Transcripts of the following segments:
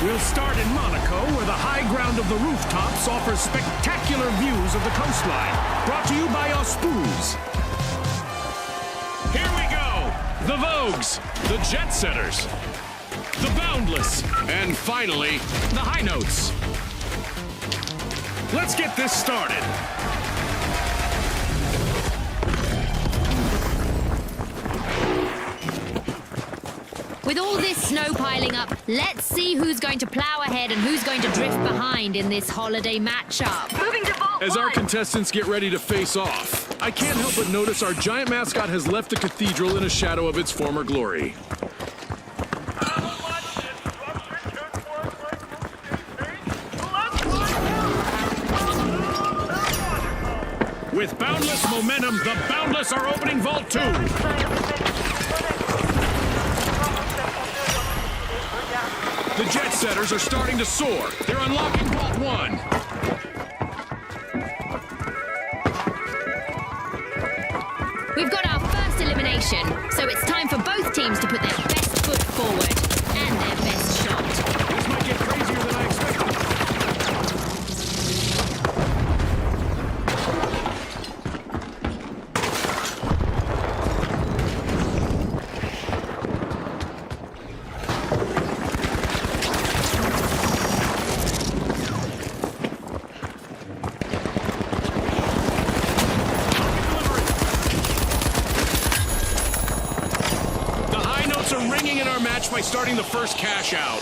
We'll start in Monaco, where the high ground of the rooftops offers spectacular views of the coastline. Brought to you by Auspuz. Here we go! The Vogues, the Jet Setters, the Boundless, and finally, the High Notes. Let's get this started. With all this snow piling up, let's see who's going to plow ahead and who's going to drift behind in this holiday matchup. Moving to Vault As our 1. contestants get ready to face off, I can't help but notice our giant mascot has left the cathedral in a shadow of its former glory. With boundless momentum, the Boundless are opening Vault 2. The Jet Setters are starting to soar. They're unlocking Vault 1. We've got our first elimination, so it's time for both teams to put their best foot forward and their best shot. This might get crazier than I expected. Are ringing in our match by starting the first cash out.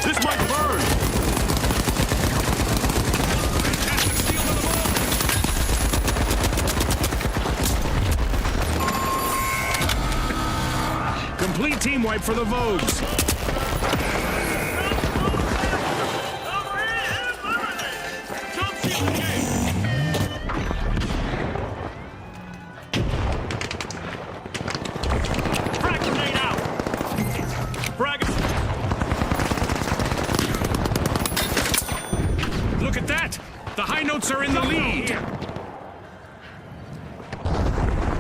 This might burn. Fantastic steal by the Vogues. Complete team wipe for the Vogues. Look at that! The High Notes are in the lead!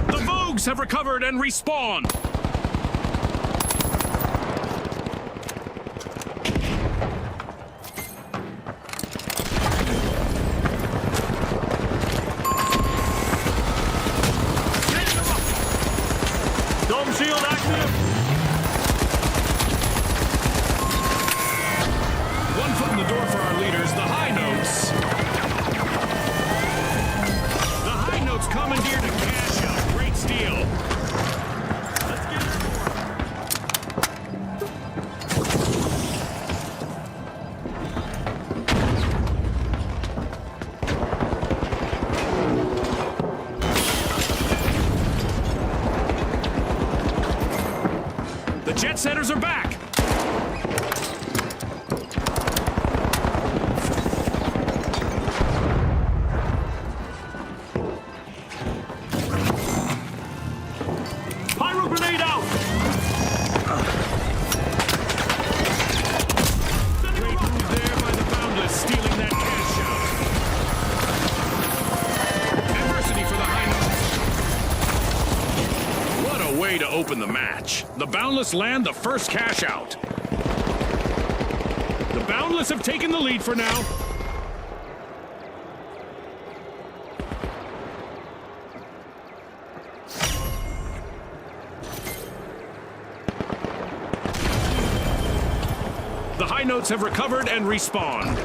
The Vogues have recovered and respawned! Dome shield active! One foot in the door for our leaders, the High Notes. The High Notes commandeered a cash out. Great steal. Let's get it. The Jet Setters are back. Grenade out! Great move there by the Boundless, stealing that cash out. Adversity for the High Notes. What a way to open the match. The Boundless land the first cash out. The Boundless have taken the lead for now. The High Notes have recovered and respawned.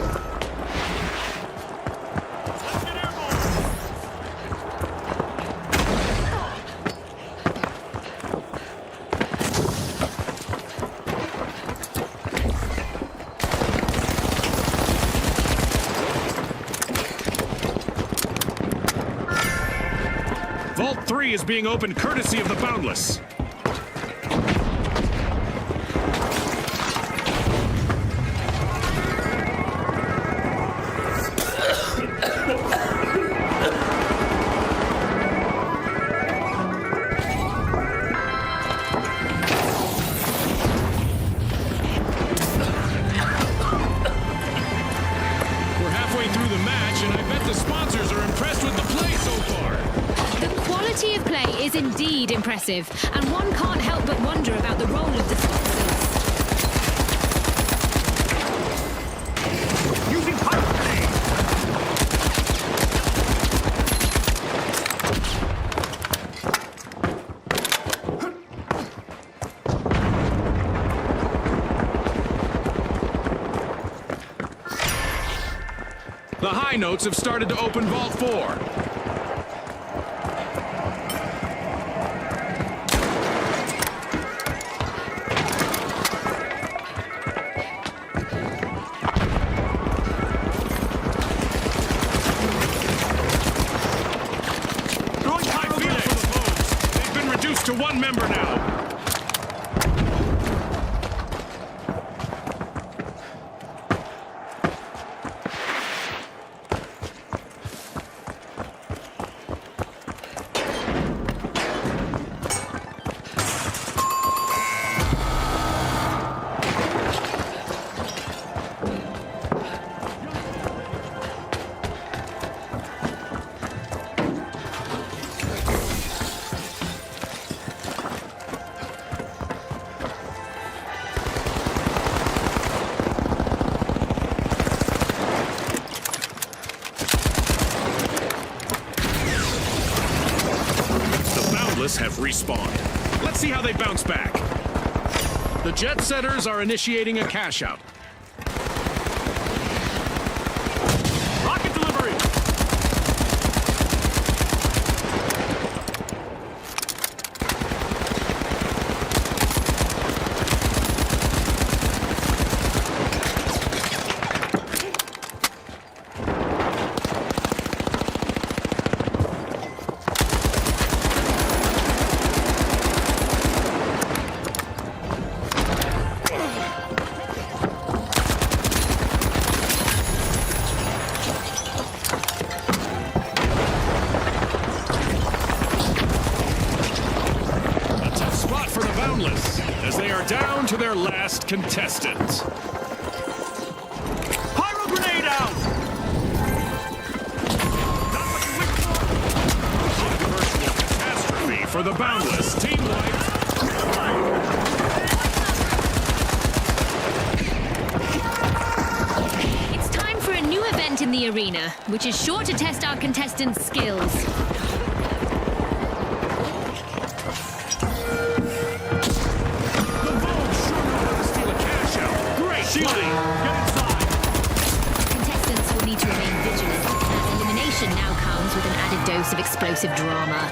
Vault 3 is being opened courtesy of the Boundless. We're halfway through the match, and I bet the sponsors are impressed with the play. impressive, and one can't help but wonder about the role of the sponsors. Using pyro grenade! The high notes have started to open Vault 4. Throwing pyro grenade! For the foes. They've been reduced to one member now. Have respawned. Let's see how they bounce back. The jet setters are initiating a cash out. Rocket delivery! As they are down to their last contestant. Pyro grenade out! Not what you wish for! Controversial catastrophe for the Boundless. Team wipe. It's time for a new event in the arena, which is sure to test our contestants' skills. Shielding! Get inside! Contestants will need to remain vigilant, as elimination now comes with an added dose of explosive drama.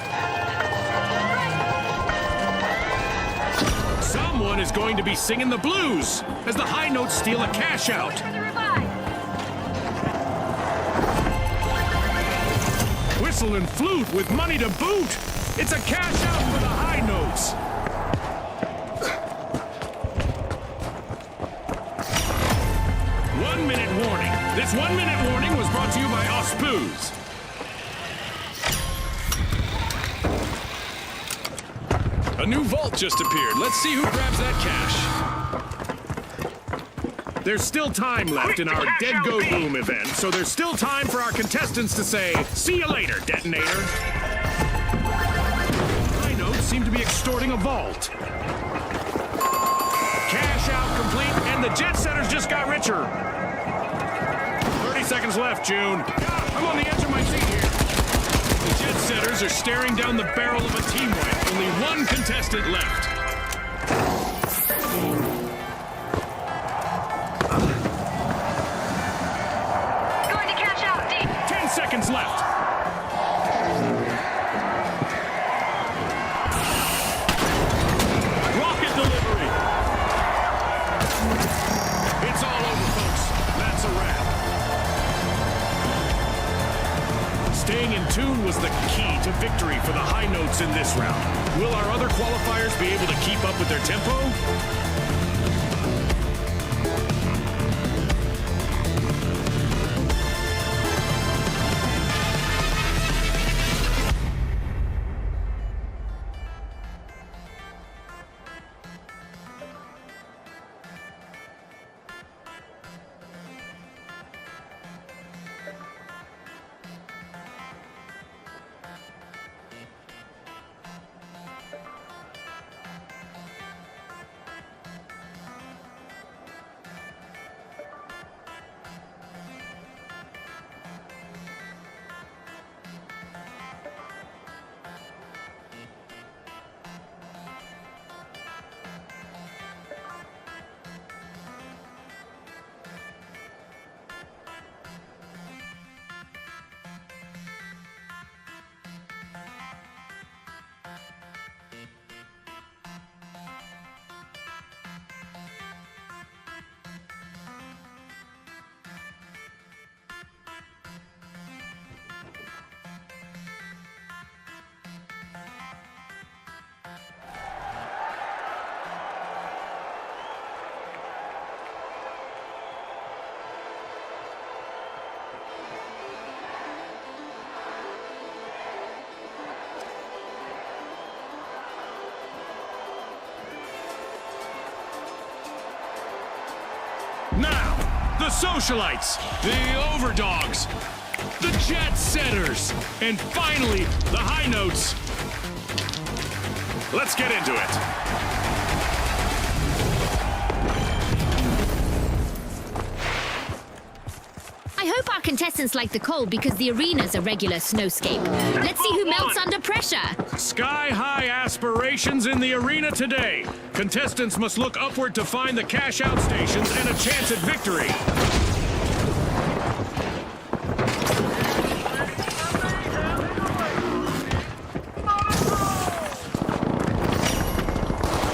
Someone is going to be singing the blues as the high notes steal a cash out. Whistle and flute with money to boot. It's a cash out for the high notes. Warning. This 1 minute warning was brought to you by Ospuz. A new vault just appeared. Let's see who grabs that cash. There's still time left in our Dead Go Boom event, so there's still time for our contestants to say, "See you later, detonator." High notes seem to be extorting a vault. Cash out complete, and the jet setters just got richer. 30 seconds left, June. I'm on the edge of my seat here. The jet setters are staring down the barrel of a team wipe. Only one contestant left. Going to cash out, Deep. 10 seconds left. Rocket delivery! It's all over, folks. That's a wrap. Staying in tune was the key to victory for the high notes in this round. Will our other qualifiers be able to keep up with their tempo? Now, the Socialites, the Overdogs, the Jet Setters, and finally, the High Notes. Let's get into it. I hope our contestants like the cold because the arena's a regular snowscape. Let's see who melts under pressure. Sky-high aspirations in the arena today. Contestants must look upward to find the cash-out stations and a chance at victory.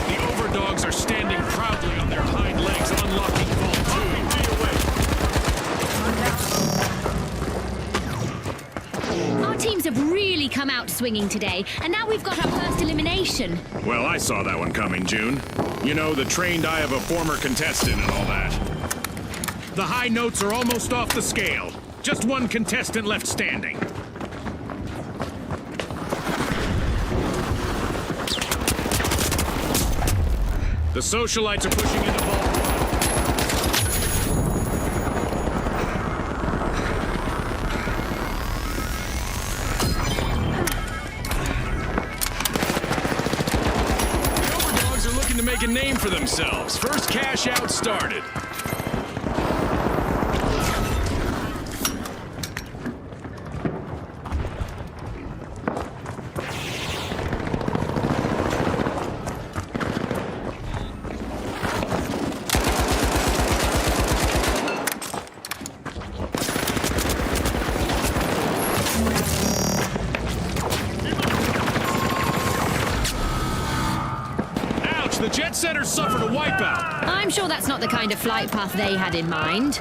The Overdogs are standing proudly on their hind legs, unlocking Vault 2. Our teams have really come out swinging today, and now we've got our first elimination. Well, I saw that one coming, June. You know, the trained eye of a former contestant and all that. The High Notes are almost off the scale. Just one contestant left standing. The Socialites are pushing into Vault 1. To make a name for themselves. First cash out started. The Jet Setters suffered a wipeout. I'm sure that's not the kind of flight path they had in mind.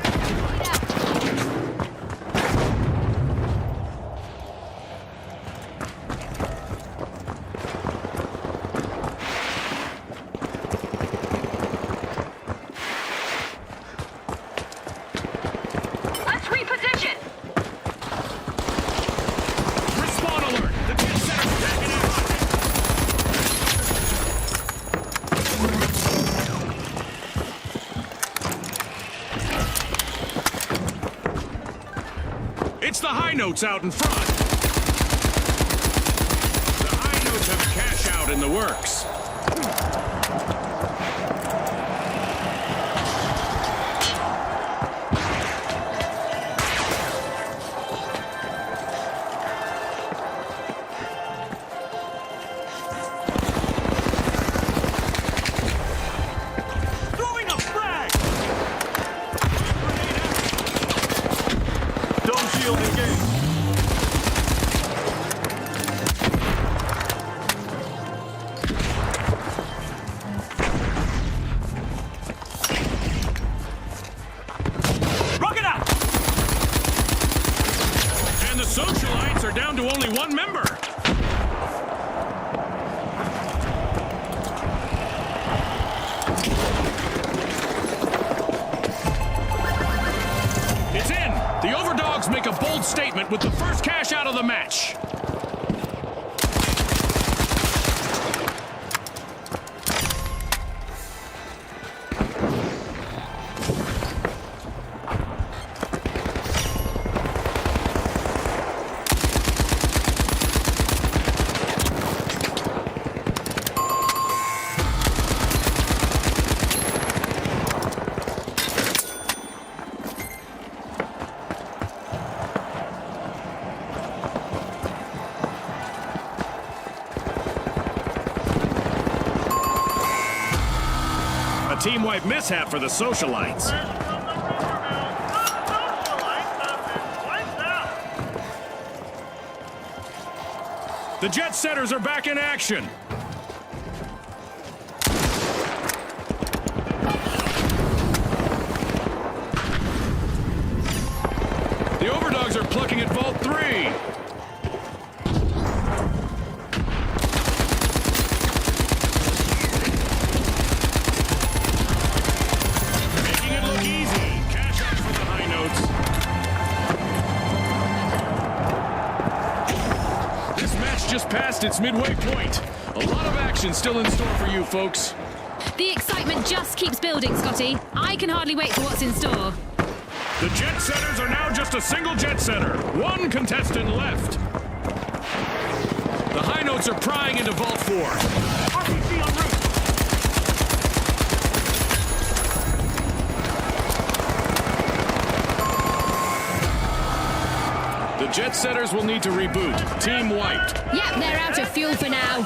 Let's reposition. Respawn alert. The Jet Setters are backing out. It's the High Notes out in front. The High Notes have a cash out in the works. Throwing a frag! Don't shield engaged. Rocket out! And the Socialites are down to only one member. It's in. The Overdogs make a bold statement with the first cash out of the match. A team-wide mishap for the Socialites. The Jet Setters are back in action. The Overdogs are plucking at Vault 3. Just past its midway point. A lot of action still in store for you folks. The excitement just keeps building, Scotty. I can hardly wait for what's in store. The jet setters are now just a single jet setter. One contestant left. The high notes are prying into Vault 4. RPG en route. The jet setters will need to reboot. Team wiped. Yep, they're out of fuel for now.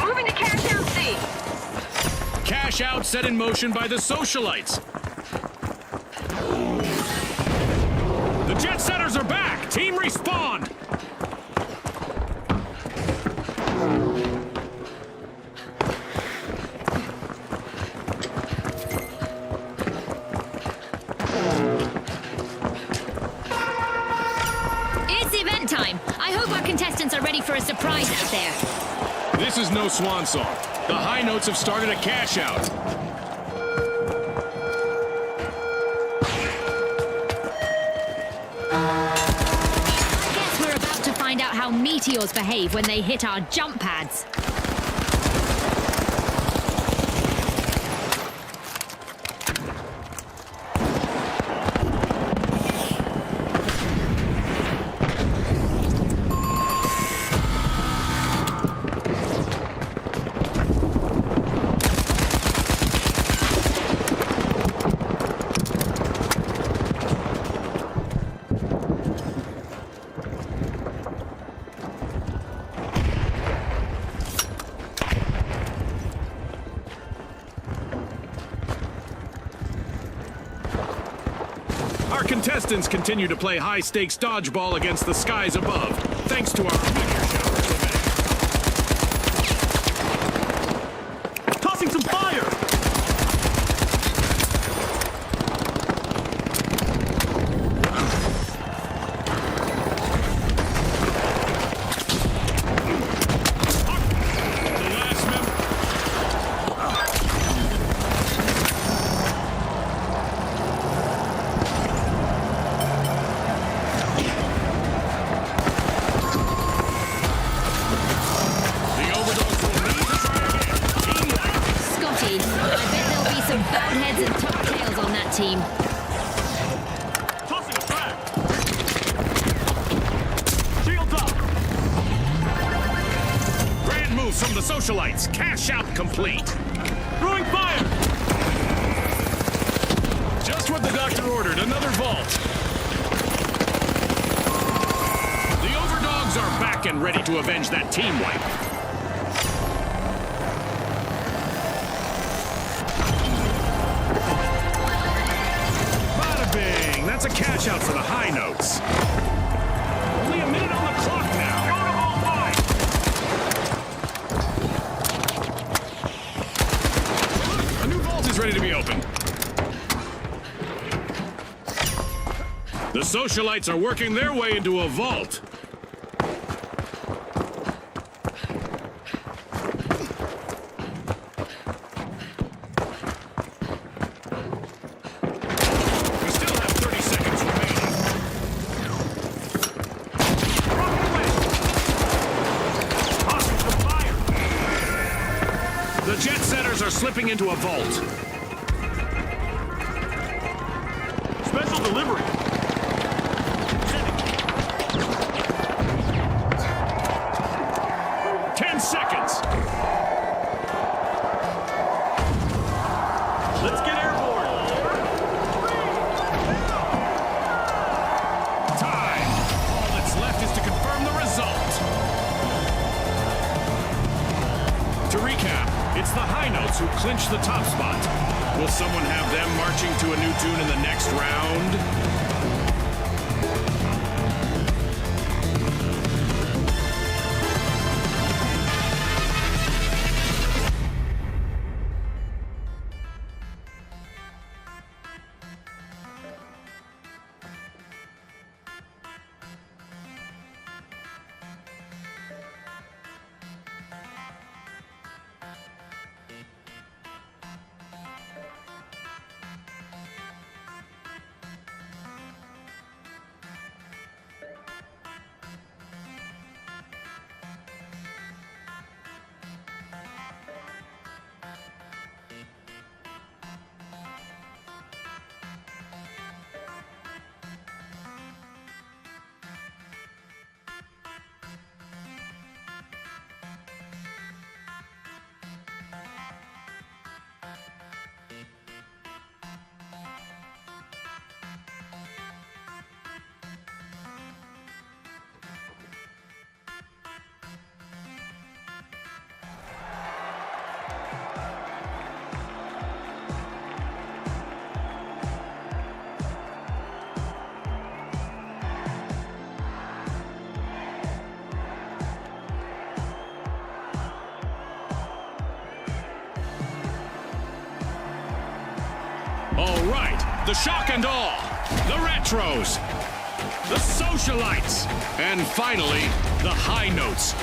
Moving to cash out C. Cash out set in motion by the socialites. The jet setters are back. Team respawned. It's event time. I hope our contestants are ready for a surprise out there. This is no swan song. The high notes have started a cash out. I guess we're about to find out how meteors behave when they hit our jump pads. Our contestants continue to play high-stakes dodgeball against the skies above, thanks to our meteor showers event. Tossing some fire. The last member. The overdogs will need to try again. Team white. Scotty, I bet there'll be some bowed heads and tucked tails on that team. Tossing a frag. Shields up. Grand moves from the socialites. Cash out complete. Throwing fire. Just what the doctor ordered. Another vault. The overdogs are back and ready to avenge that team wipe. Bada bing! That's a cash out for the high notes. Only a minute on the clock now. Go to Vault 5. A new vault is ready to be opened. The socialites are working their way into a vault. We still have 30 seconds remaining. Rocket away. Tossing some fire. The jet setters are slipping into a vault. Special delivery. 10 seconds. Let's get airborne. Time. All that's left is to confirm the result. To recap, it's the high notes who clinch the top spot. Will someone have them marching to a new tune in the next round? All right, the shock and awe, the retros, the socialites, and finally, the high notes.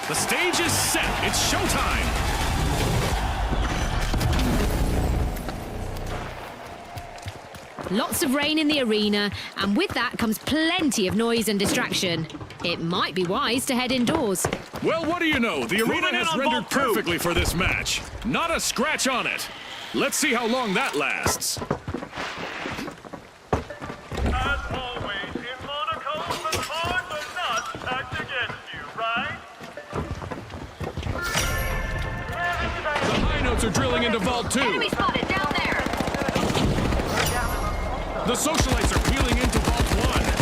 The stage is set. It's showtime. Lots of rain in the arena, and with that comes plenty of noise and distraction. It might be wise to head indoors. Well, what do you know? The arena Moving in has on rendered vault two. perfectly for this match. Not a scratch on it. Let's see how long that lasts. As always, in Monaco, the cards are not stacked against you, right? The high notes are drilling into Vault 2. Enemy spotted down there. The socialites are peeling into Vault 1.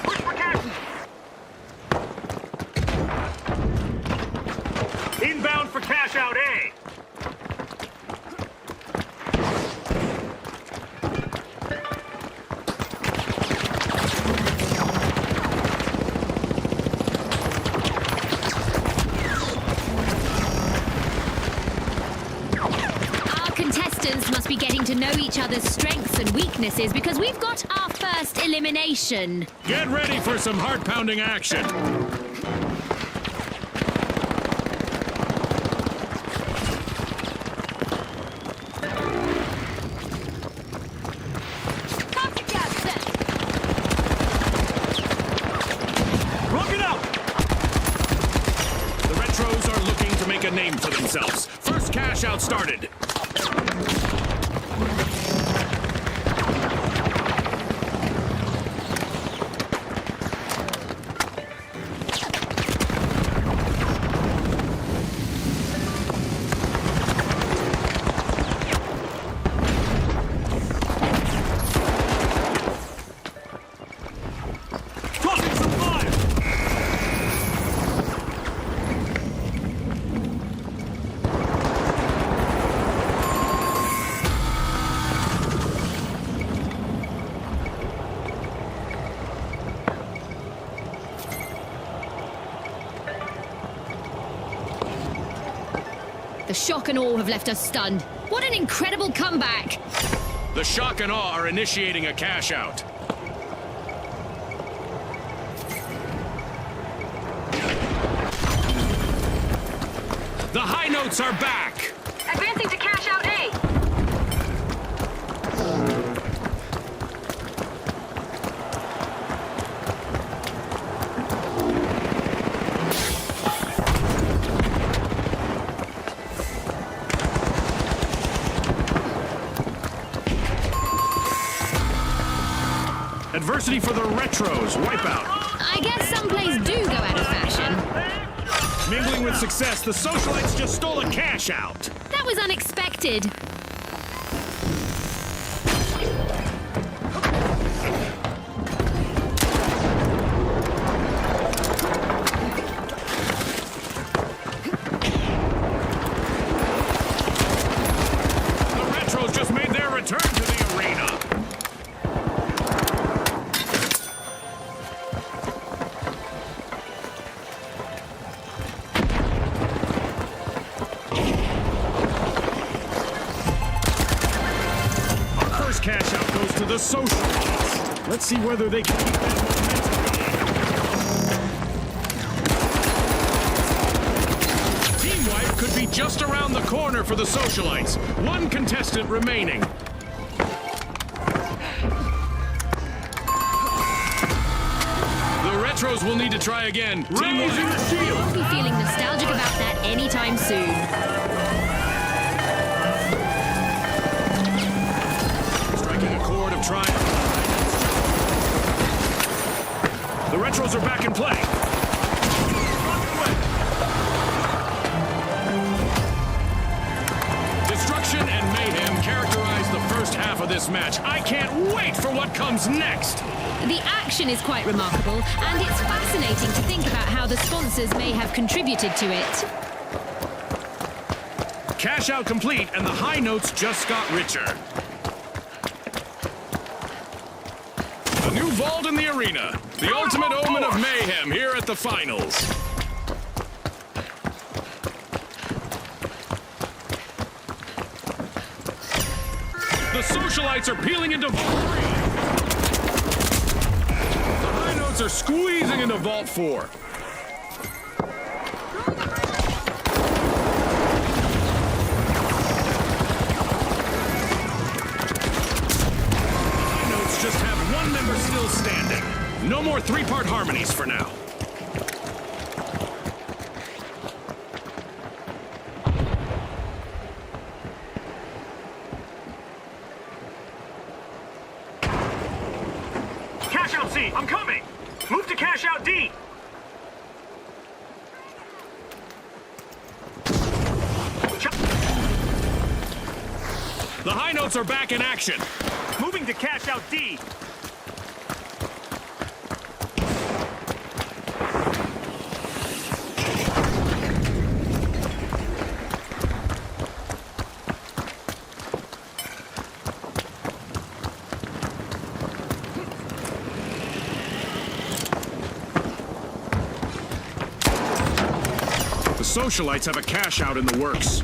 Push for cash! Inbound for cash out A! Our contestants must be getting to know each other's strengths and weaknesses because we've got our first elimination. Get ready for some heart-pounding action. Toxic gas set. Rock it out! The retros are looking to make a name for themselves. First cash out started. Tossing some fire! The shock and awe have left us stunned. What an incredible comeback! The shock and awe are initiating a cash out. The high notes are back. Advancing to cash out A. Adversity for the retros. Wipeout. I guess some plays do go out of fashion. Mingling with success, the socialites just stole a cash out. That was unexpected. The retros just made their return to the arena. First cash out goes to the socialites. Let's see whether they can keep that momentum going. Team wipe could be just around the corner for the socialites. One contestant remaining. The retros will need to try again. Team Raising wipe. the shield! Won't be feeling nostalgic about that anytime soon. Striking a chord of triumph. The retros are back in play. Destruction and mayhem characterize the first half of this match. I can't wait for what comes next. The action is quite remarkable, and it's fascinating to think about how the sponsors may have contributed to it. Cash out complete, and the high notes just got richer. A new vault in the arena. The ultimate omen of mayhem here at the finals. The socialites are peeling into Vault 3. The high notes are squeezing into Vault 4. Just have one member still standing. No more three-part harmonies for now. Cash out C, I'm coming! Move to cash out D! The high notes are back in action. Moving to cash out D! The socialites have a cash out in the works.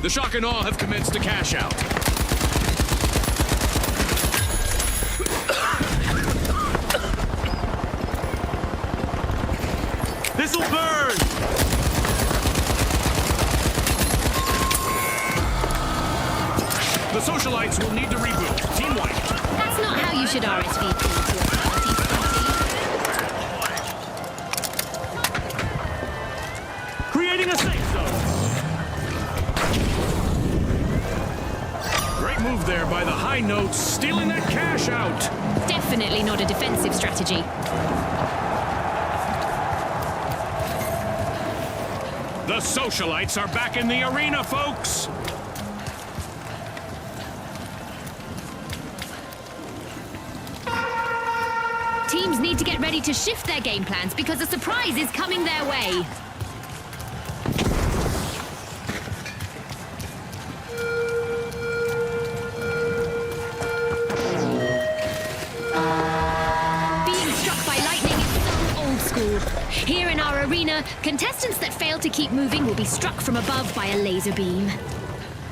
The shock and awe have commenced to cash out. This'll burn! The socialites will need to reboot. Team White. That's not how you should RSVP to a party. Creating a safe zone! Great move there by the high notes, stealing that cash out. Definitely not a defensive strategy. The socialites are back in the arena, folks. Teams need to get ready to shift their game plans because a surprise is coming their way. Here in our arena, contestants that fail to keep moving will be struck from above by a laser beam.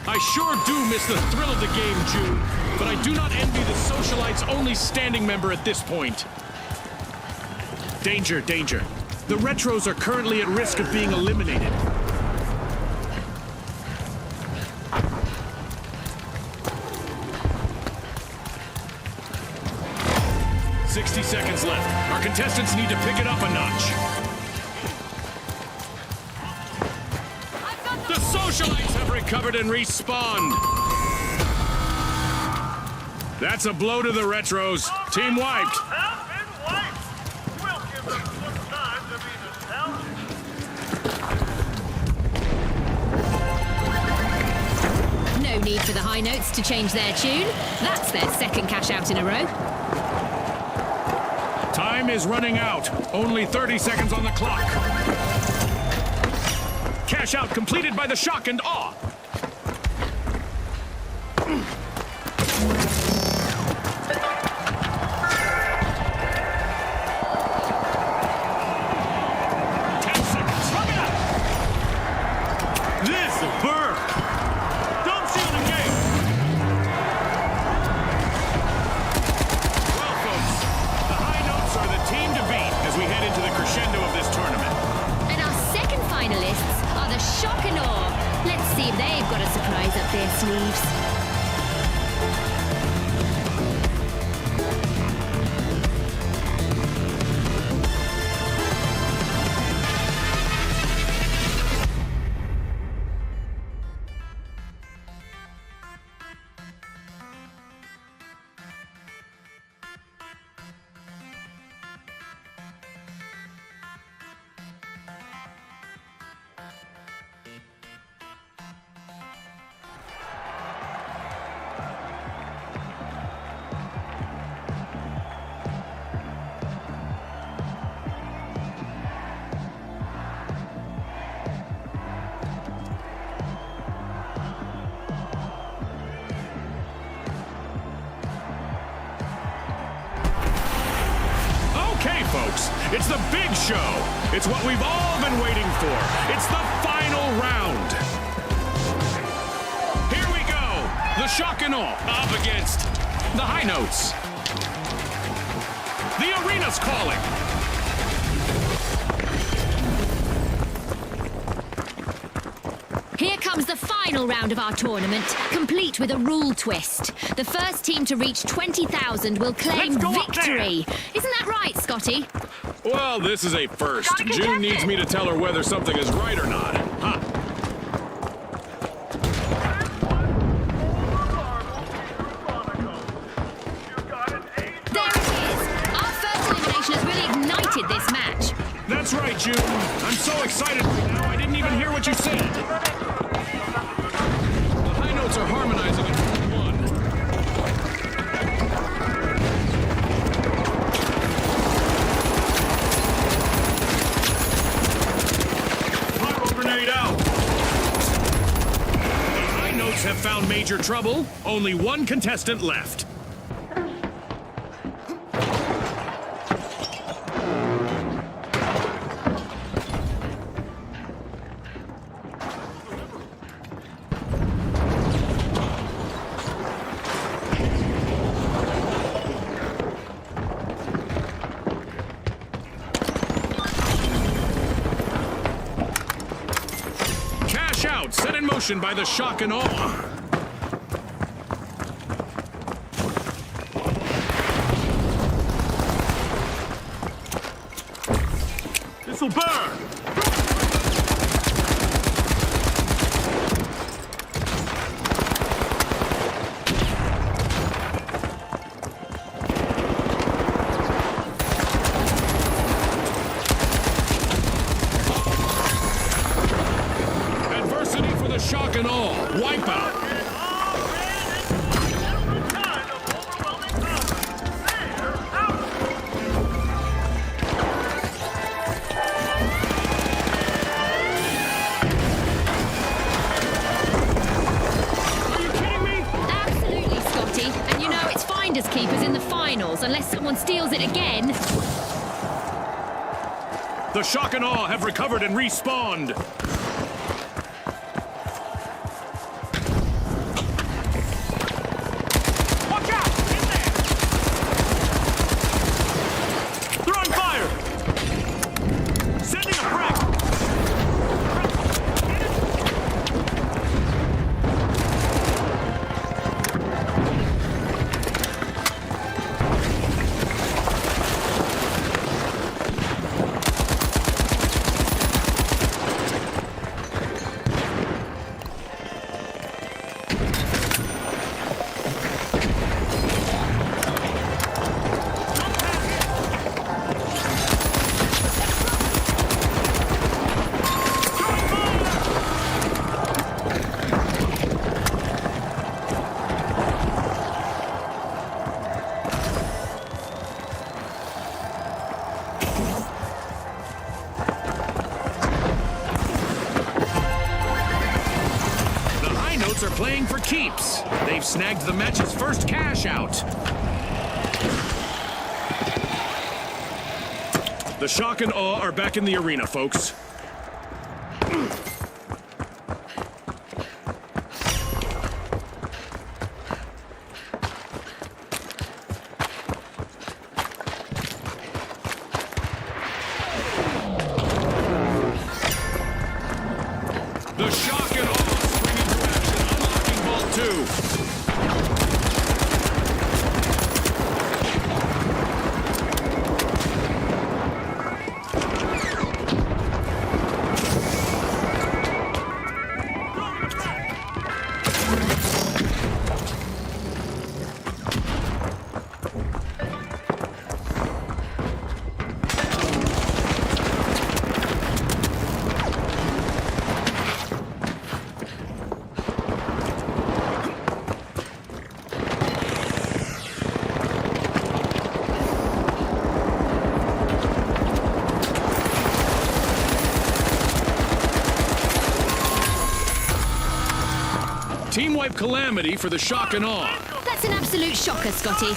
I sure do miss the thrill of the game, June, but I do not envy the socialites' only standing member at this point. Danger, danger. The retros are currently at risk of being eliminated. "60 seconds left. Our contestants need to pick it up a notch. The socialites have recovered and respawned. That's a blow to the retros. Team wiped. Have been wiped! We'll give them some time to be nostalgic. No need for the high notes to change their tune. That's their second cash out in a row. Time is running out. Only 30 seconds on the clock. Cash out completed by the shock and awe. Shock and awe. Let's see if they've got a surprise up their sleeves. folks. It's the big show. It's what we've all been waiting for. It's the final round. Here we go. The shock and awe up against the high notes. The arena's calling. Here comes the final round of our tournament, complete with a rule twist. The first team to reach 20,000 will claim Let's go up victory. Isn't that right, Scotty? Well, this is a first. Gotta contest June needs it. me to tell her whether something is right or not. Huh. There it is. Our first elimination has really ignited this match. That's right, June. I'm so excited right now, I didn't even hear what you said. The high notes are harmonizing in one. Pyro grenade out. The high notes have found major trouble. Only one contestant left. Cash out, set in motion by the shock and awe. This'll burn! Adversity for the shock and awe. Wipeout. Are you kidding me? Absolutely, Scotty. And you know it's finders keepers in the finals, unless someone steals it again. The shock and awe have recovered and respawned. Watch out! In there! Throwing fire! Sending a frag! Are playing for keeps. They've snagged the match's first cash out. The shock and awe are back in the arena, folks. The shock and awe spring into action, unlocking Vault 2. Team wipe calamity for the shock and awe. That's an absolute shocker, Scotty.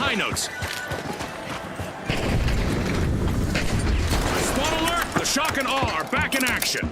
high notes. Spawn alert! The shock and awe are back in action.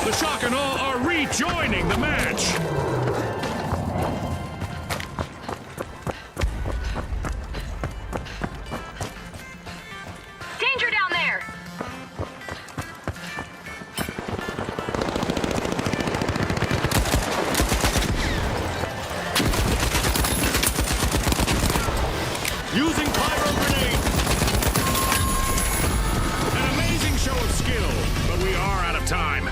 The shock and awe are rejoining the match. Danger down there! Using pyro grenade. An amazing show of skill, but we are out of time.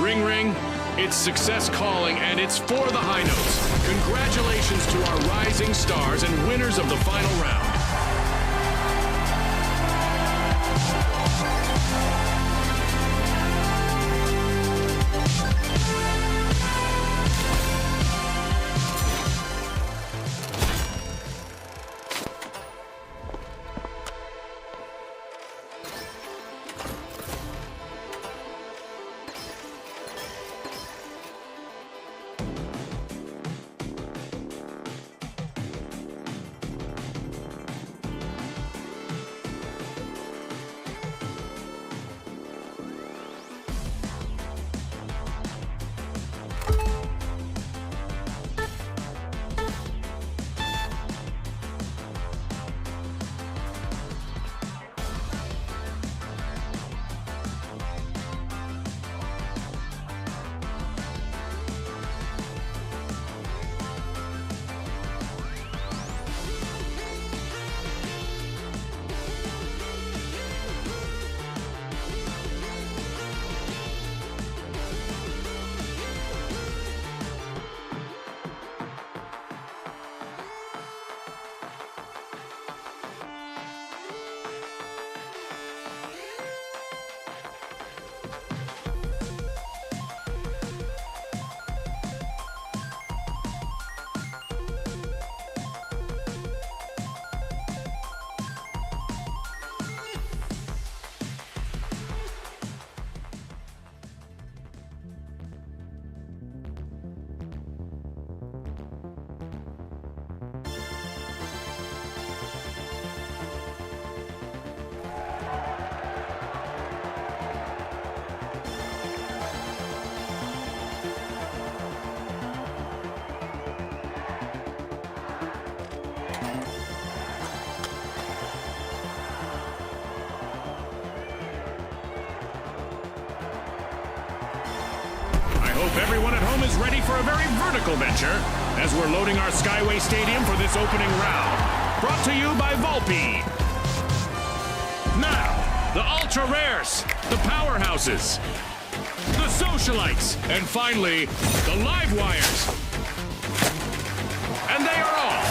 Ring ring, it's success calling and it's for the high notes. Congratulations to our rising stars and winners of the final round. Hope everyone at home is ready for a very vertical venture as we're loading our Skyway Stadium for this opening round. Brought to you by Volpe. Now, the Ultra Rares, the Powerhouses, the Socialites, and finally, the Live Wires. And they are off.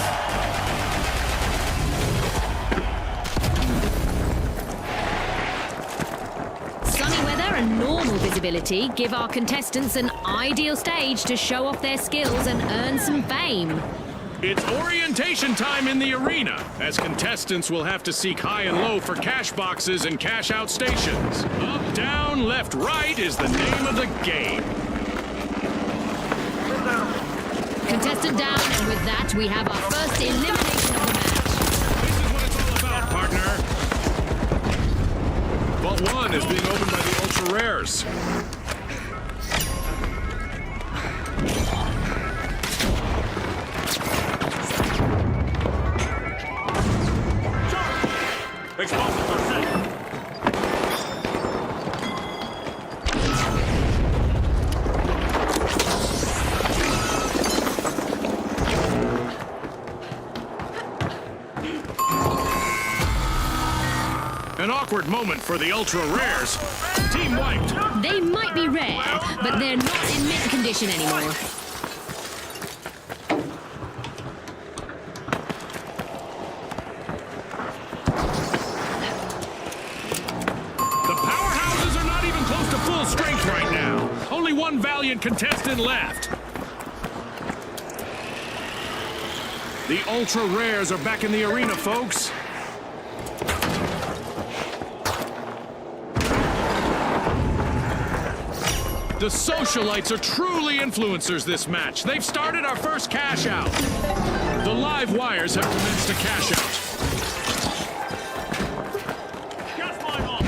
Sunny weather and normal visibility give our contestants an ideal stage to show off their skills and earn some fame. It's orientation time in the arena, as contestants will have to seek high and low for cash boxes and cash out stations. Up, down, left, right is the name of the game. Contestant down, and with that, we have our first elimination of the match. This is what it's all about, partner. Vault 1 is being opened by the Ultra Rares. Explosive for set. An awkward moment for the Ultra Rares. Team wiped. They might be rare, but they're not in mint condition anymore. The powerhouses are not even close to full strength right now. Only one valiant contestant left. The Ultra Rares are back in the arena, folks. The Socialites are truly influencers this match. They've started our first cash out. The live wires have commenced a cash out. Gas line off.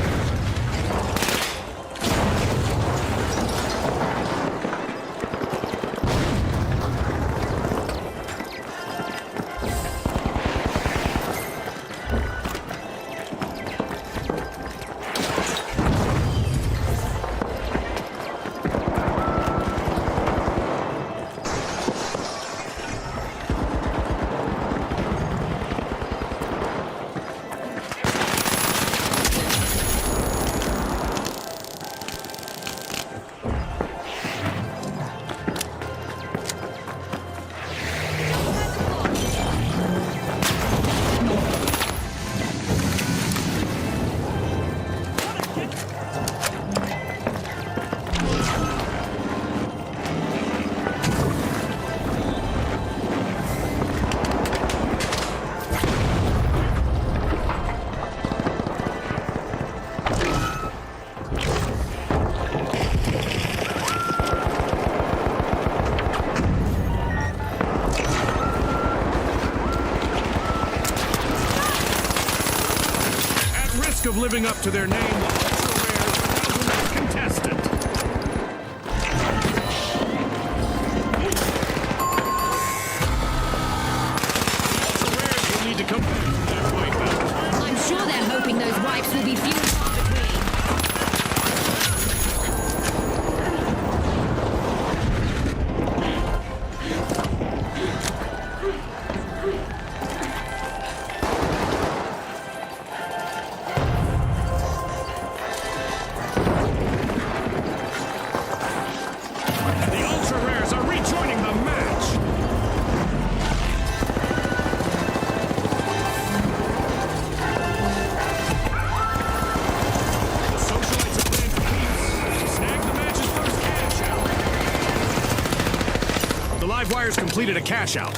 Of living up to their name, the Ultra Rares are now the next contestant. The Ultra Rares will need to come back from their wipeout. I'm sure they're hoping those wipes will be few and far between. The Ultra Rares are rejoining the match. The Socialites are playing for keeps. Snag the match's first cash out. The live wires completed a cash out.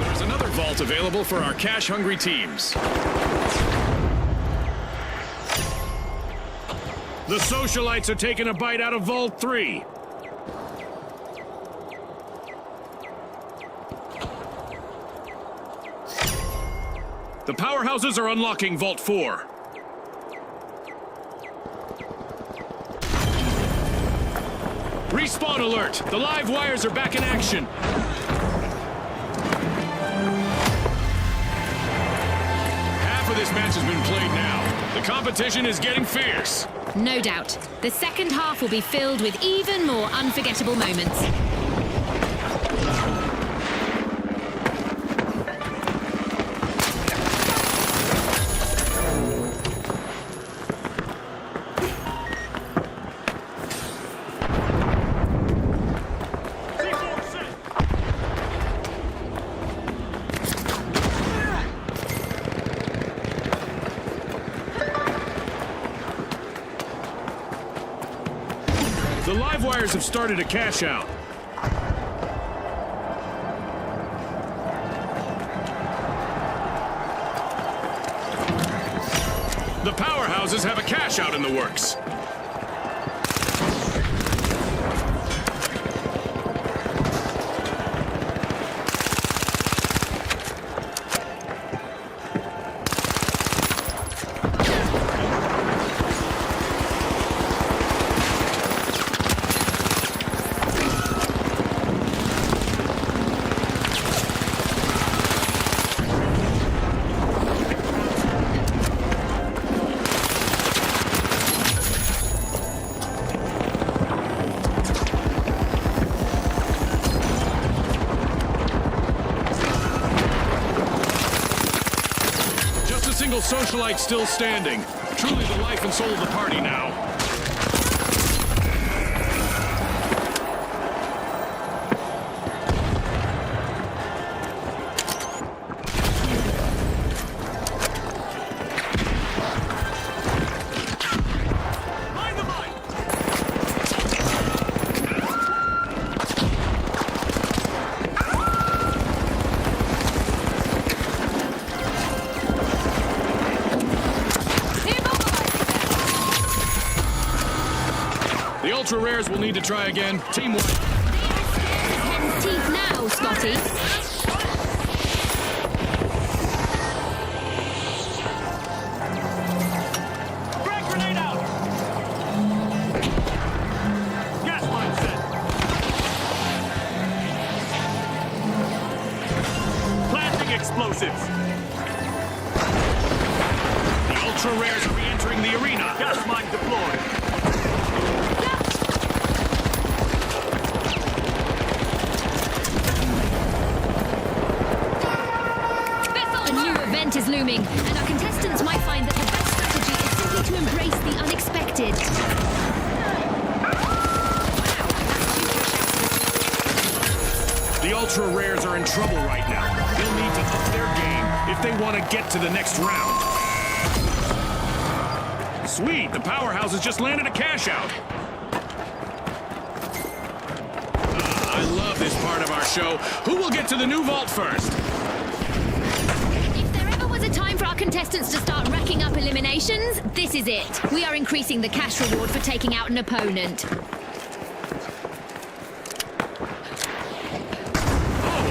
There's another vault available for our cash-hungry teams. The Socialites are taking a bite out of Vault 3. The powerhouses are unlocking Vault 4. Respawn alert! The live wires are back in action. Half of this match has been played now. The competition is getting fierce. No doubt. The second half will be filled with even more unforgettable moments. C4 set. The live wires have started a cash out. The powerhouses have a cash out in the works. Socialite still standing. Truly the life and soul of the party now. The ultra rares will need to try again. Team one. Hen's teeth now, Scotty. Frag grenade out! Gas mine set. Planting explosives. The ultra rares are re-entering the arena. Gas mine deployed. Is looming, and our contestants might find that the best strategy is simply to embrace the unexpected. The ultra rares are in trouble right now. They'll need to up their game if they want to get to the next round. Sweet, the powerhouse has just landed a cash out. I love this part of our show. Who will get to the new vault first? A time for our contestants to start racking up eliminations? This is it. We are increasing the cash reward for taking out an opponent. Oh,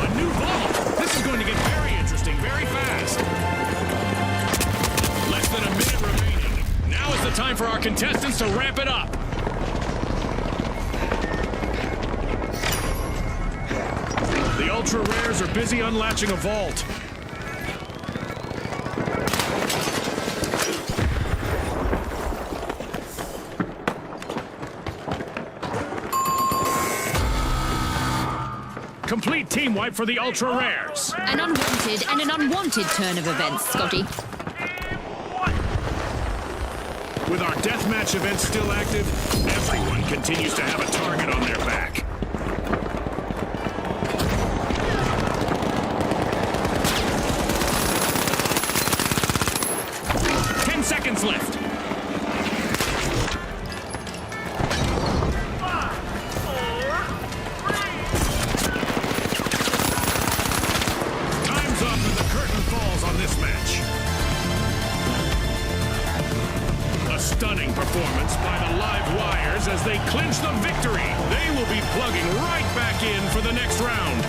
a new vault! This is going to get very interesting very fast. Less than a minute remaining. Now is the time for our contestants to ramp it up. The ultra rares are busy unlatching a vault. Complete team wipe for the ultra rares. An unwanted and an unwanted turn of events, Scotty. With our deathmatch event still active, everyone continues to have a target on their back. Seconds left. 5, 4, 3. Time's up and the curtain falls on this match. A stunning performance by the live wires as they clinch the victory. They will be plugging right back in for the next round.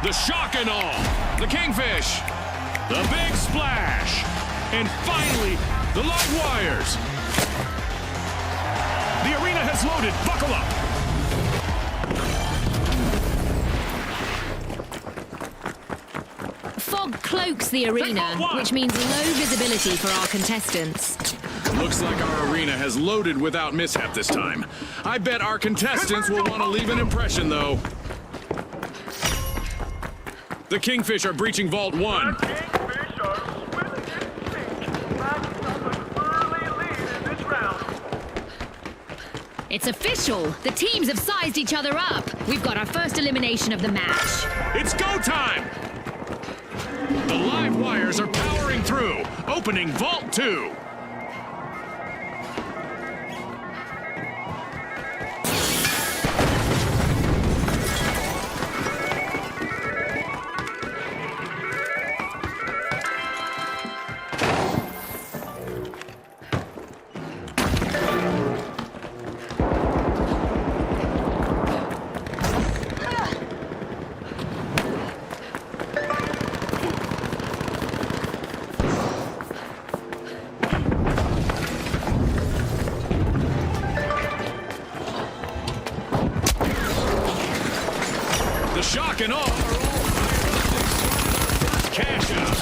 The shock and awe. The Kingfish. The big splash. And finally, the live wires. The arena has loaded. Buckle up. Fog cloaks the arena, which means low visibility for our contestants. Looks like our arena has loaded without mishap this time. I bet our contestants will want to leave an impression, though. The Kingfish are breaching Vault 1. The Kingfish are swimming in feet, backing up an early lead in this round. It's official. The teams have sized each other up. We've got our first elimination of the match. It's go time! The live wires are powering through, opening Vault 2. The shock and awe are all cash out.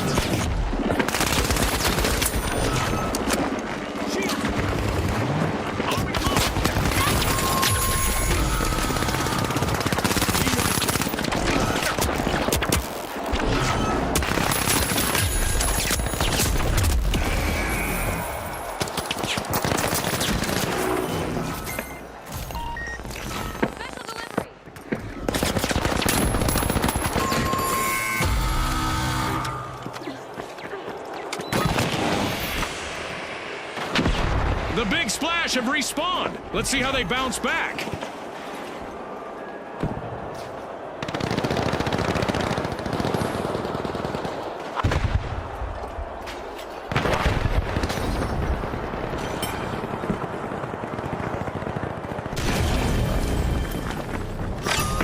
The Big Splash have respawned. Let's see how they bounce back.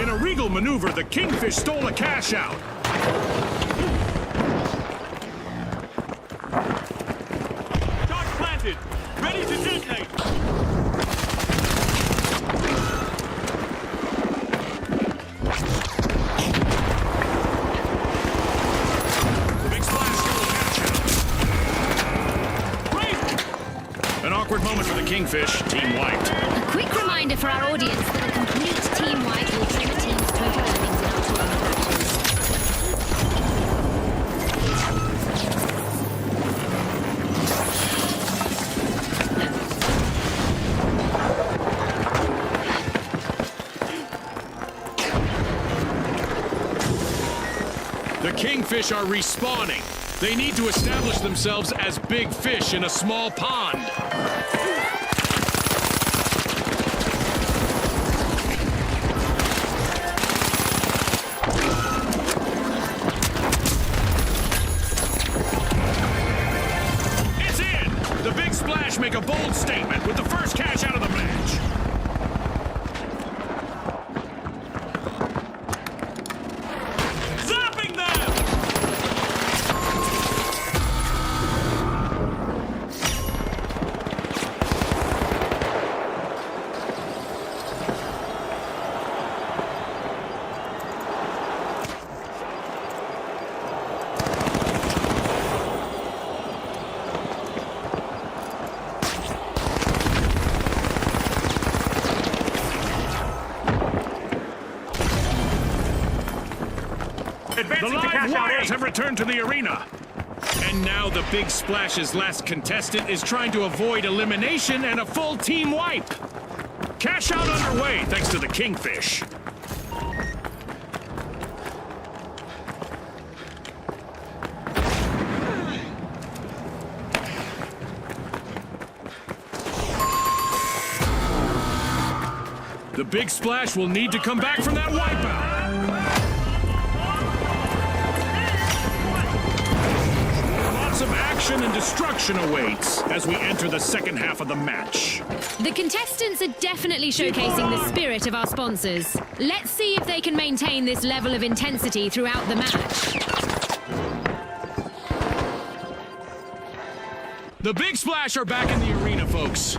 In a regal maneuver, the Kingfish stole a cash out. Charge planted. Ready to detonate. Big Splash stole a cash out. An awkward moment for the Kingfish. Team wiped. A quick reminder for our audience that a complete team wipe will trim a team's total earnings in our tournament matches. The Kingfish are respawning. They need to establish themselves as big fish in a small pond. It's in! The Big Splash make a bold statement with the first cash out of the match. Zapping them! The Advancing to live cash out wires eight. have returned to the arena. And now the Big Splash's last contestant is trying to avoid elimination and a full team wipe. Cash out underway thanks to the Kingfish. The Big Splash will need to come back from that wipeout. Lots of action action and destruction awaits as we enter the second half of the match. The contestants are definitely showcasing the spirit of our sponsors. Let's see if they can maintain this level of intensity throughout the match. The Big Splash are back in the arena, folks.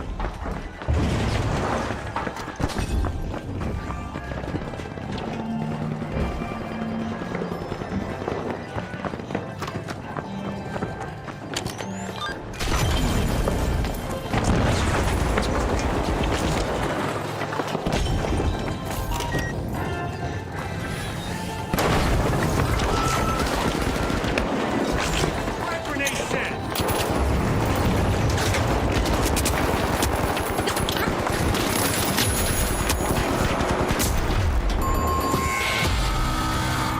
Grenade set.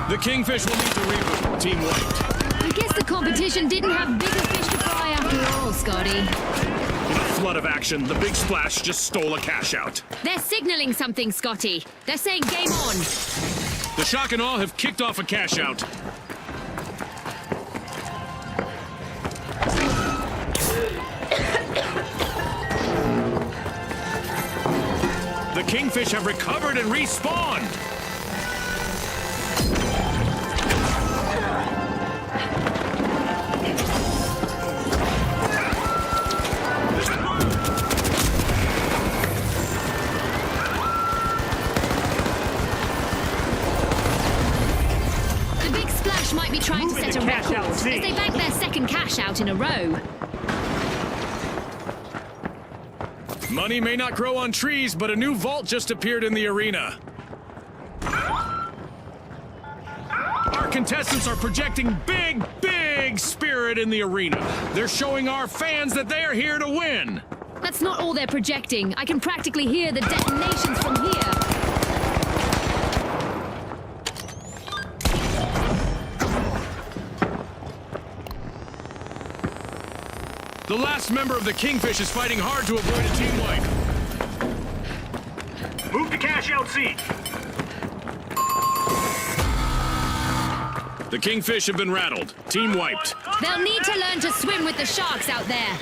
The Kingfish will need to reboot. Team wiped. I guess the competition didn't have bigger fish to fry after all, Scotty. In a flood of action, the Big Splash just stole a cash out. They're signaling something, Scotty. They're saying game on. The Shock and Awe have kicked off a cash out. The Kingfish have recovered and respawned. The Big Splash might be trying to set a record as they bank their second cash out in a row. Money may not grow on trees, but a new vault just appeared in the arena. Our contestants are projecting big spirit in the arena. They're showing our fans that they are here to win. That's not all they're projecting. I can practically hear the detonations from here. The last member of the Kingfish is fighting hard to avoid a team wipe. Move to cash out seat. The Kingfish have been rattled. Team wiped. They'll need to learn to swim with the sharks out there.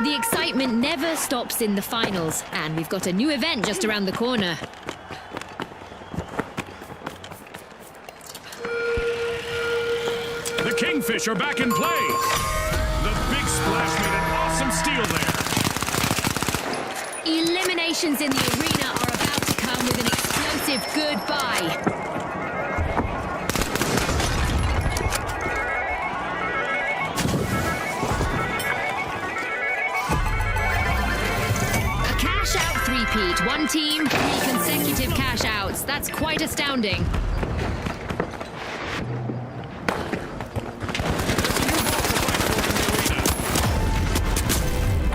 The excitement never stops in the finals, and we've got a new event just around the corner. The Kingfish are back in play. The Big Splash made an awesome steal there. Eliminations in the arena are about to come with an explosive goodbye. A cash out three-peat. One team, 3 consecutive cash outs. That's quite astounding.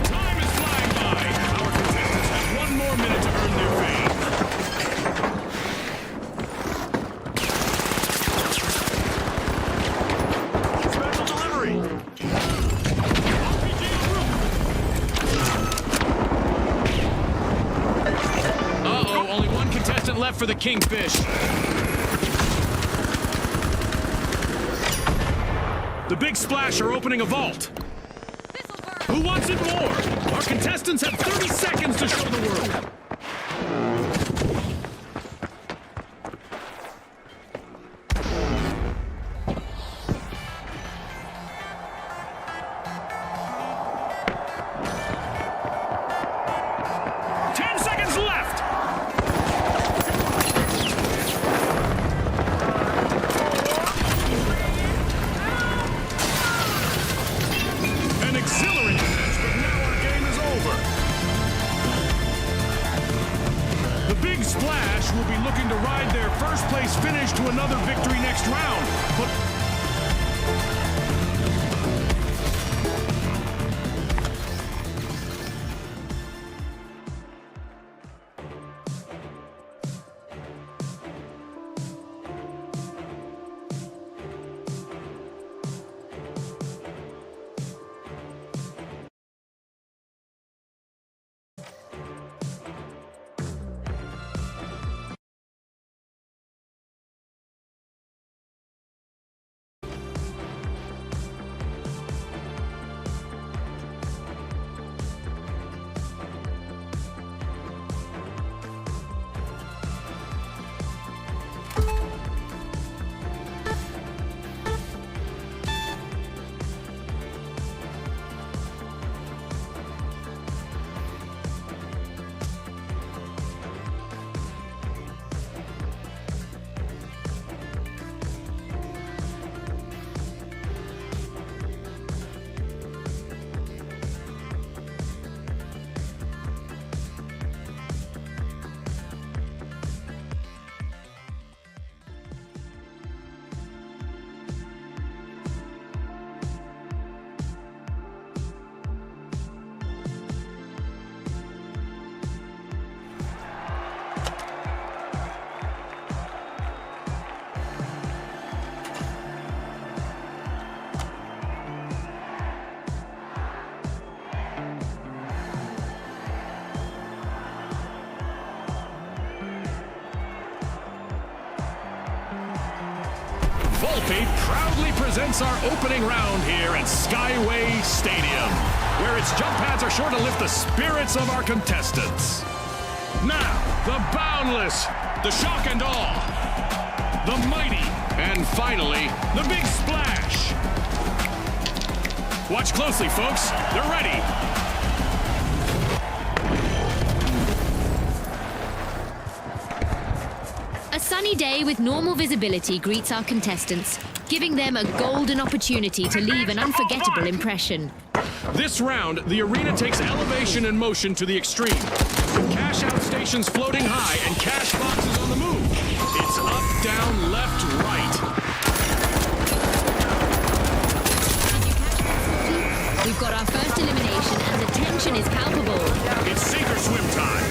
Time is flying by. Our contestants have one more minute to earn their fame. Special delivery. Uh-oh, only one contestant left for the Kingfish. The Big Splash are opening a vault. Who wants it more? Our contestants have 30 seconds to show the world. Splash will be looking to ride their first place finish to another victory next round. But Fate proudly presents our opening round here at Skyway Stadium, where its jump pads are sure to lift the spirits of our contestants. Now, the boundless, the shock and awe, the mighty, and finally, the big splash. Watch closely, folks. They're ready. A sunny day with normal visibility greets our contestants, giving them a golden opportunity to leave an unforgettable impression. This round, the arena takes elevation and motion to the extreme. With cash-out stations floating high and cash boxes on the move. It's up, down, left, right. We've got our first elimination and the tension is palpable. It's sink or swim time.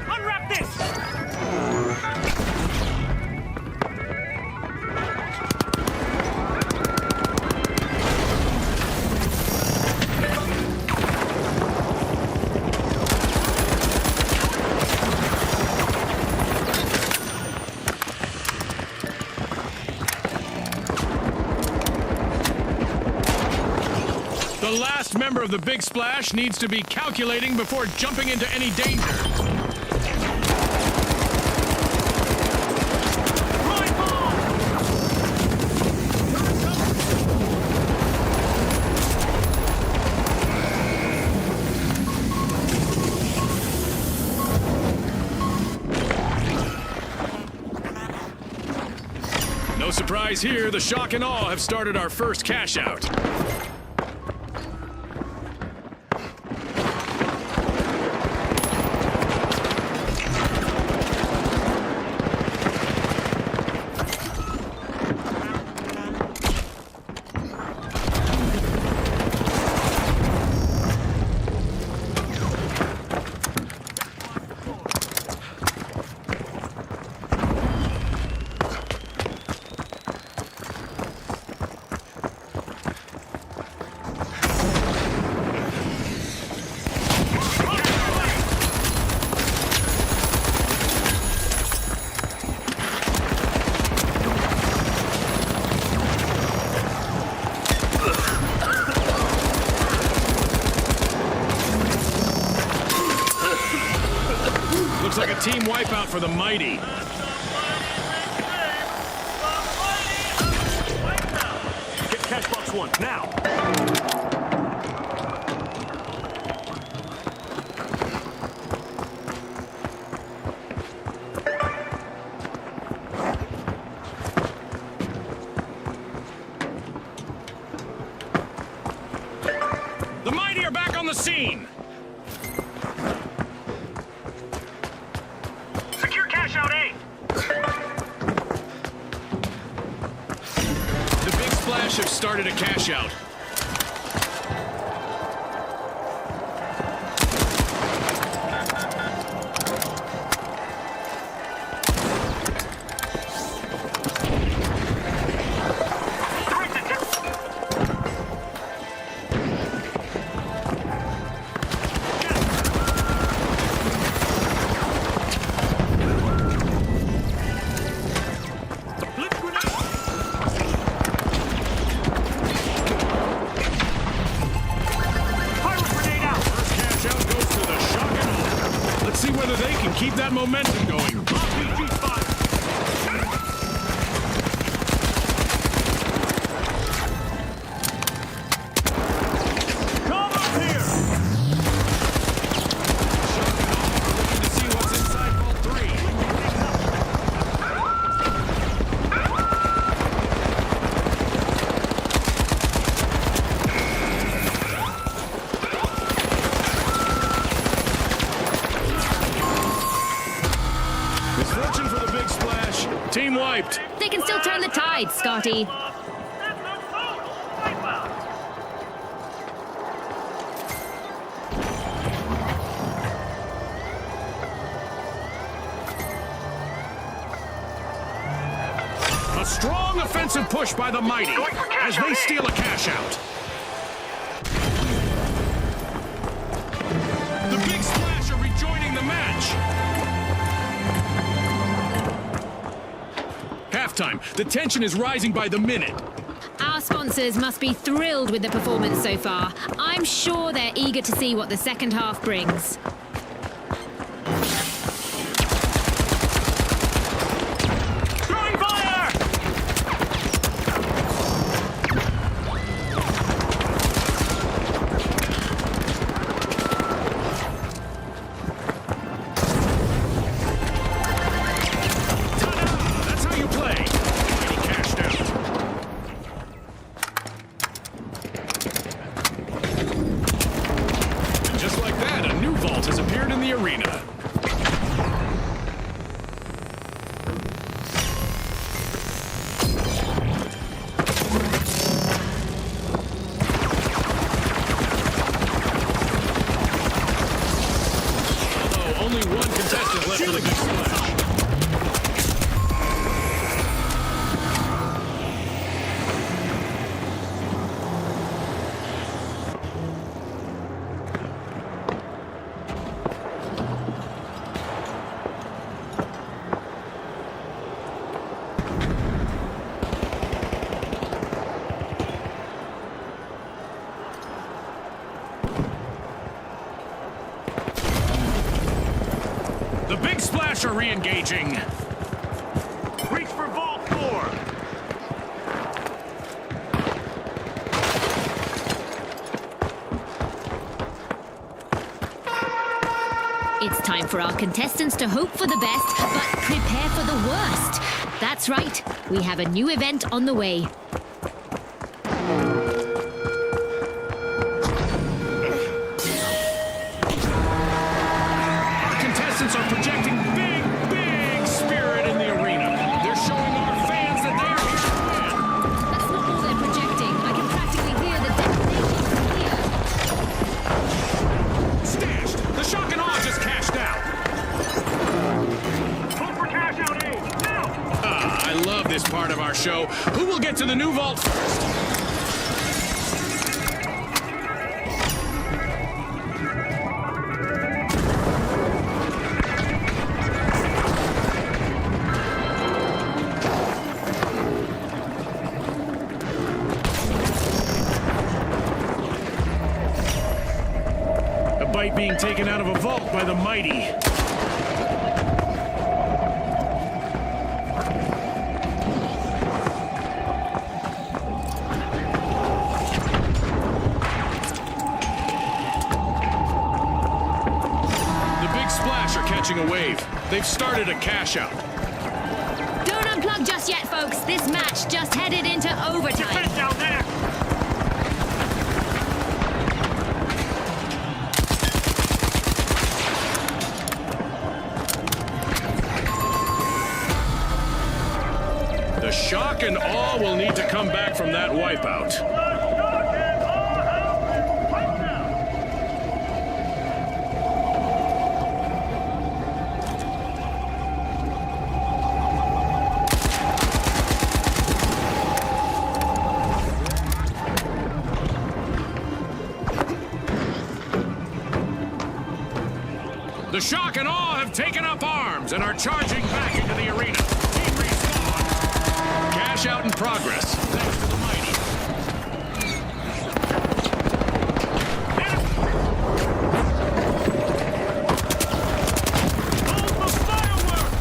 Unwrap this! The last member of the Big Splash needs to be calculating before jumping into any danger. Right ball! No surprise here, the shock and awe have started our first cash out. Looks like a team wipeout for the mighty. Get cash box one, now! The mighty are back on the scene. Secure cash out A! The Big Splash have started a cash out. See whether they can keep that momentum going. RPG fire! Come up here! Looking to see what's inside Vault 3. Misfortune for the Big Splash. Team wiped. They can still turn the tide, Scotty. It's a total wipeout! A strong offensive push by the mighty as they steal a cash out. The Big Splash are rejoining the match. halftime. The tension is rising by the minute. Our sponsors must be thrilled with the performance so far. I'm sure they're eager to see what the second half brings. Throwing fire! That's how you play. He cashed out. And just like that, a new vault has appeared in the arena. Although only one contestant left for the big splash. The Big Splash are re-engaging. Reach for Vault 4! It's time for our contestants to hope for the best, but prepare for the worst. That's right, we have a new event on the way. Our contestants are projecting big, big spirit in the arena. They're showing our fans that they are here to win. That's not all they're projecting. I can practically hear the detonation from here. Stashed. The shock and awe just cashed out. Hope for cash out A! Now! I love this part of our show. Who will get to the new vault first? A bite being taken out of a vault by the mighty. The Big Splash are catching a wave. They've started a cash out. Don't unplug just yet, folks. This match just headed into overtime. Defense down there! The shock and awe will need to come back from that wipeout. Let's shock and all help! Right now! The shock and awe have taken up arms and are charging back into the arena. Team respawn. Cash out in progress, thanks to the mighty. Hold the fireworks!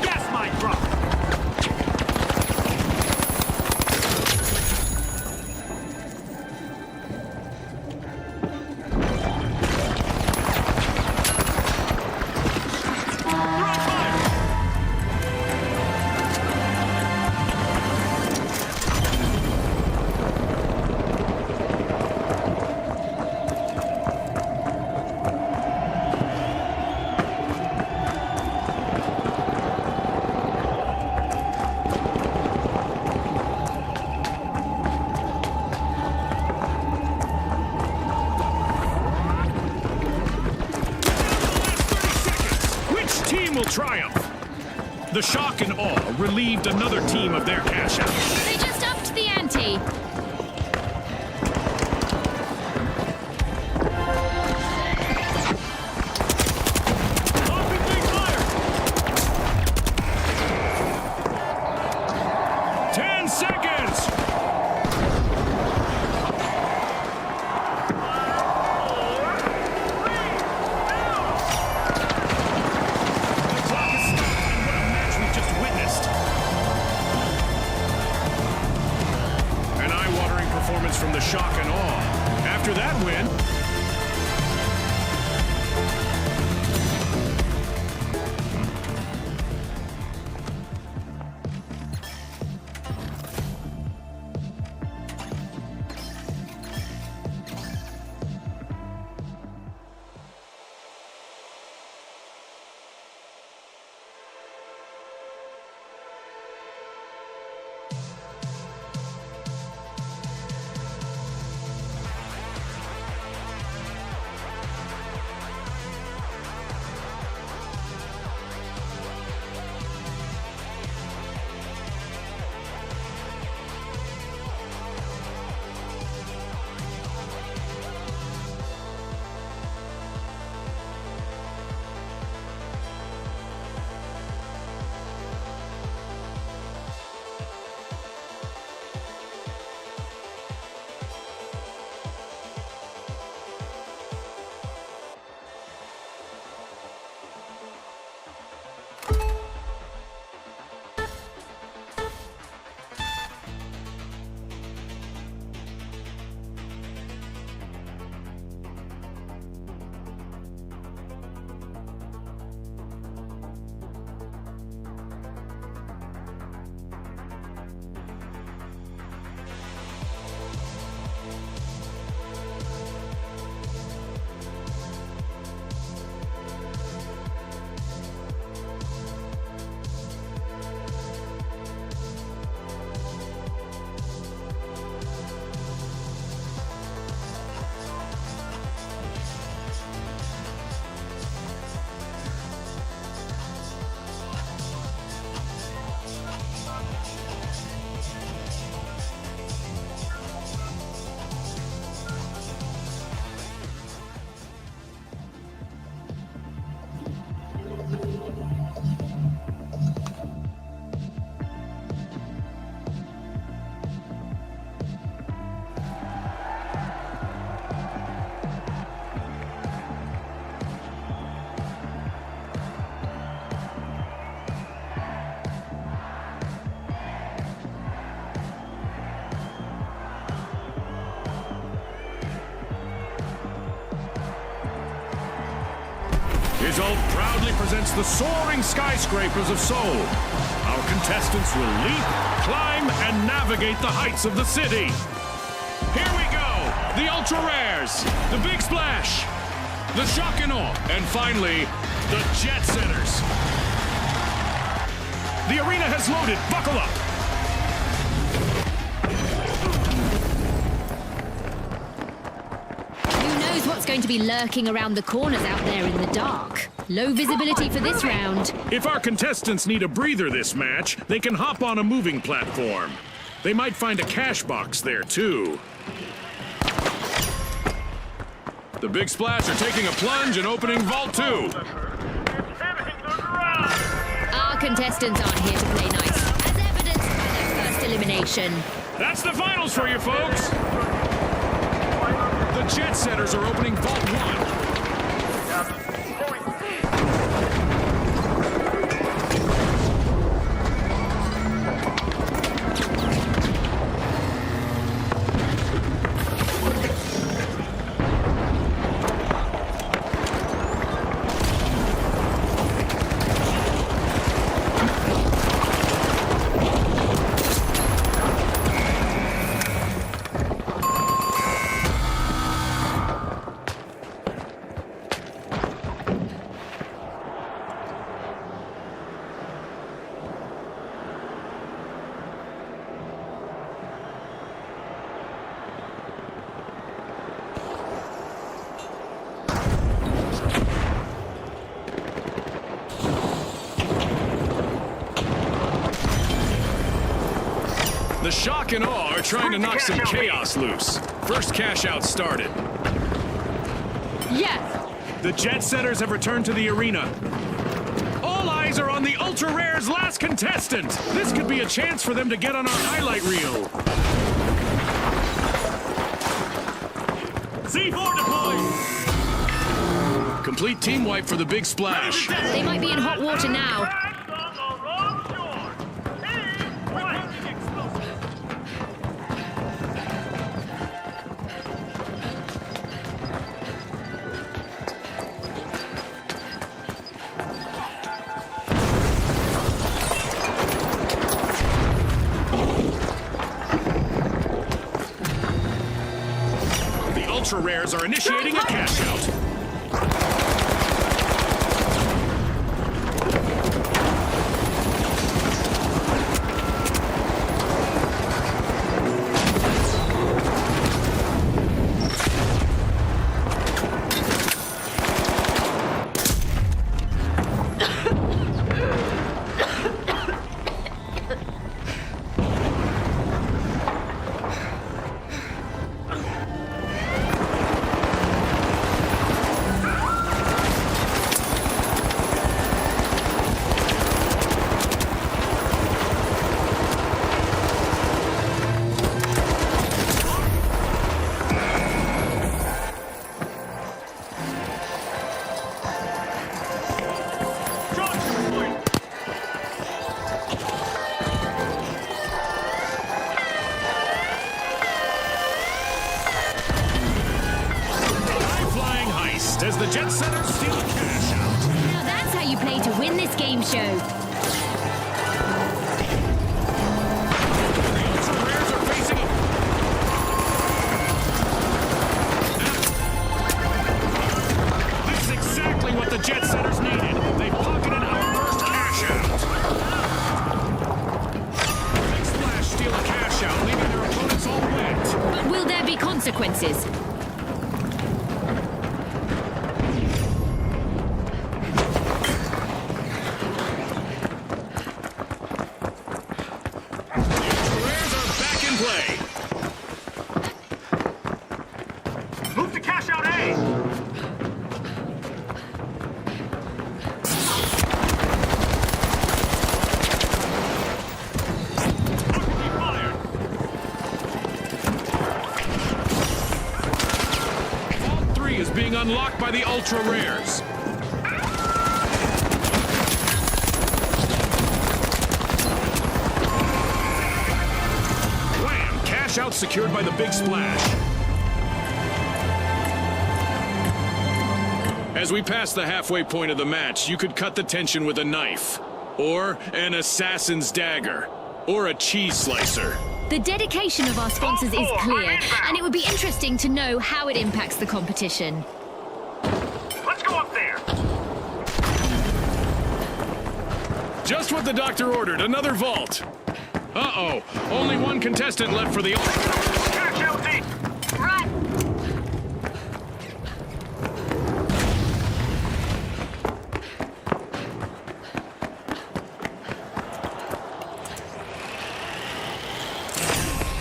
Gas mine drop! will triumph. The shock and awe relieved another team of their cash out. They just upped the ante. from the shock and awe. After that win, Result proudly presents the soaring skyscrapers of Seoul. Our contestants will leap, climb, and navigate the heights of the city. Here we go! The Ultra Rares, the Big Splash, the Shock and Awe, and finally, the Jet Setters. The arena has loaded. Buckle up! What's going to be lurking around the corners out there in the dark? Low visibility for this round. If our contestants need a breather this match, they can hop on a moving platform. They might find a cash box there, too. The Big Splash are taking a plunge and opening Vault 2. It's hitting the ground. Our contestants aren't here to play nice, as evidenced by their first elimination. That's the finals for you, folks. The Jet Setters are opening Vault 1. The Shock and Awe are trying to knock some chaos loose. First cash out started. Yes! The Jet Setters have returned to the arena. All eyes are on the Ultra Rare's last contestant. This could be a chance for them to get on our highlight reel. C4 deployed! Complete team wipe for the Big Splash. They might be in hot water now. Back on the wrong shore. He's white. Ultra Rares are initiating a cash out. As the Jet Setters steal a cash out. Now that's how you play to win this game show. The Ultra Rares are facing a... This is exactly what the Jet Setters needed. They pocketed our first cash out. Big Splash steal a cash out, leaving their opponents all wet. But will there be consequences? Move to cash out A! Occupy fired! Vault 3 is being unlocked by the Ultra Rares. Wham! Cash out secured by the Big Splash. As we pass the halfway point of the match, you could cut the tension with a knife, or an assassin's dagger, or a cheese slicer. The dedication of our sponsors is clear, and it would be interesting to know how it impacts the competition. Let's go up there! Just what the doctor ordered, another vault. Uh-oh, only one contestant left for the... Cash out D! Run!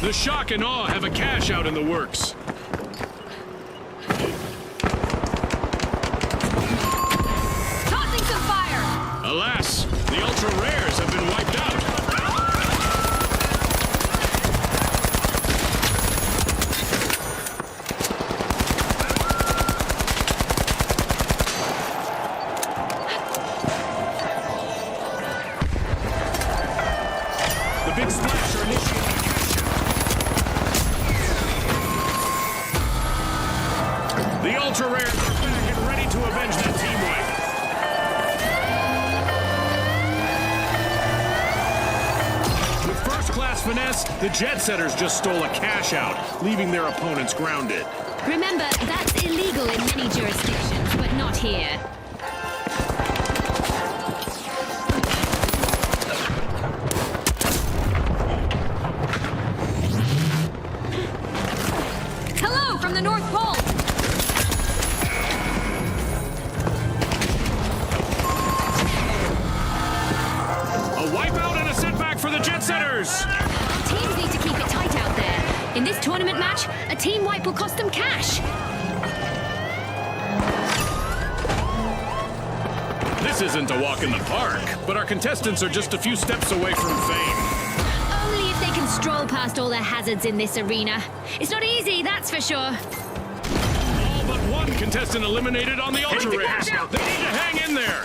The Shock and Awe have a cash out in the works. Tossing some fire! Alas, the Ultra Rares have been wiped out. The Big Splash are initiating a cash out. The Ultra Rares are back and ready to avenge that team wipe. With first-class finesse, the Jet Setters just stole a cash out, leaving their opponents grounded. Remember, that's illegal in many jurisdictions, but not here. Hello from the North Pole! A wipeout and a setback for the Jet Setters! Teams need to keep it tight out there. In this tournament match, a team wipe will cost them cash. This isn't a walk in the park, but our contestants are just a few steps away from fame. Only if they can stroll past all the hazards in this arena. It's not easy, that's for sure. All but one contestant eliminated on the Ultra Rares. They need to hang in there.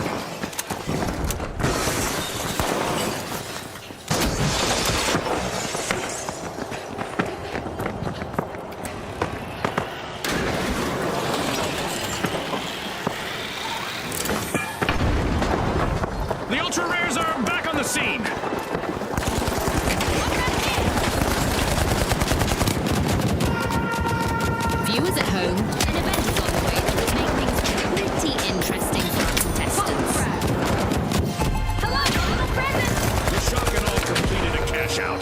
The Ultra Rares are back on the scene. viewers at home, an event is on the way that will make things pretty interesting for our contestants. Hello, a little present! The shock and all completed a cash out.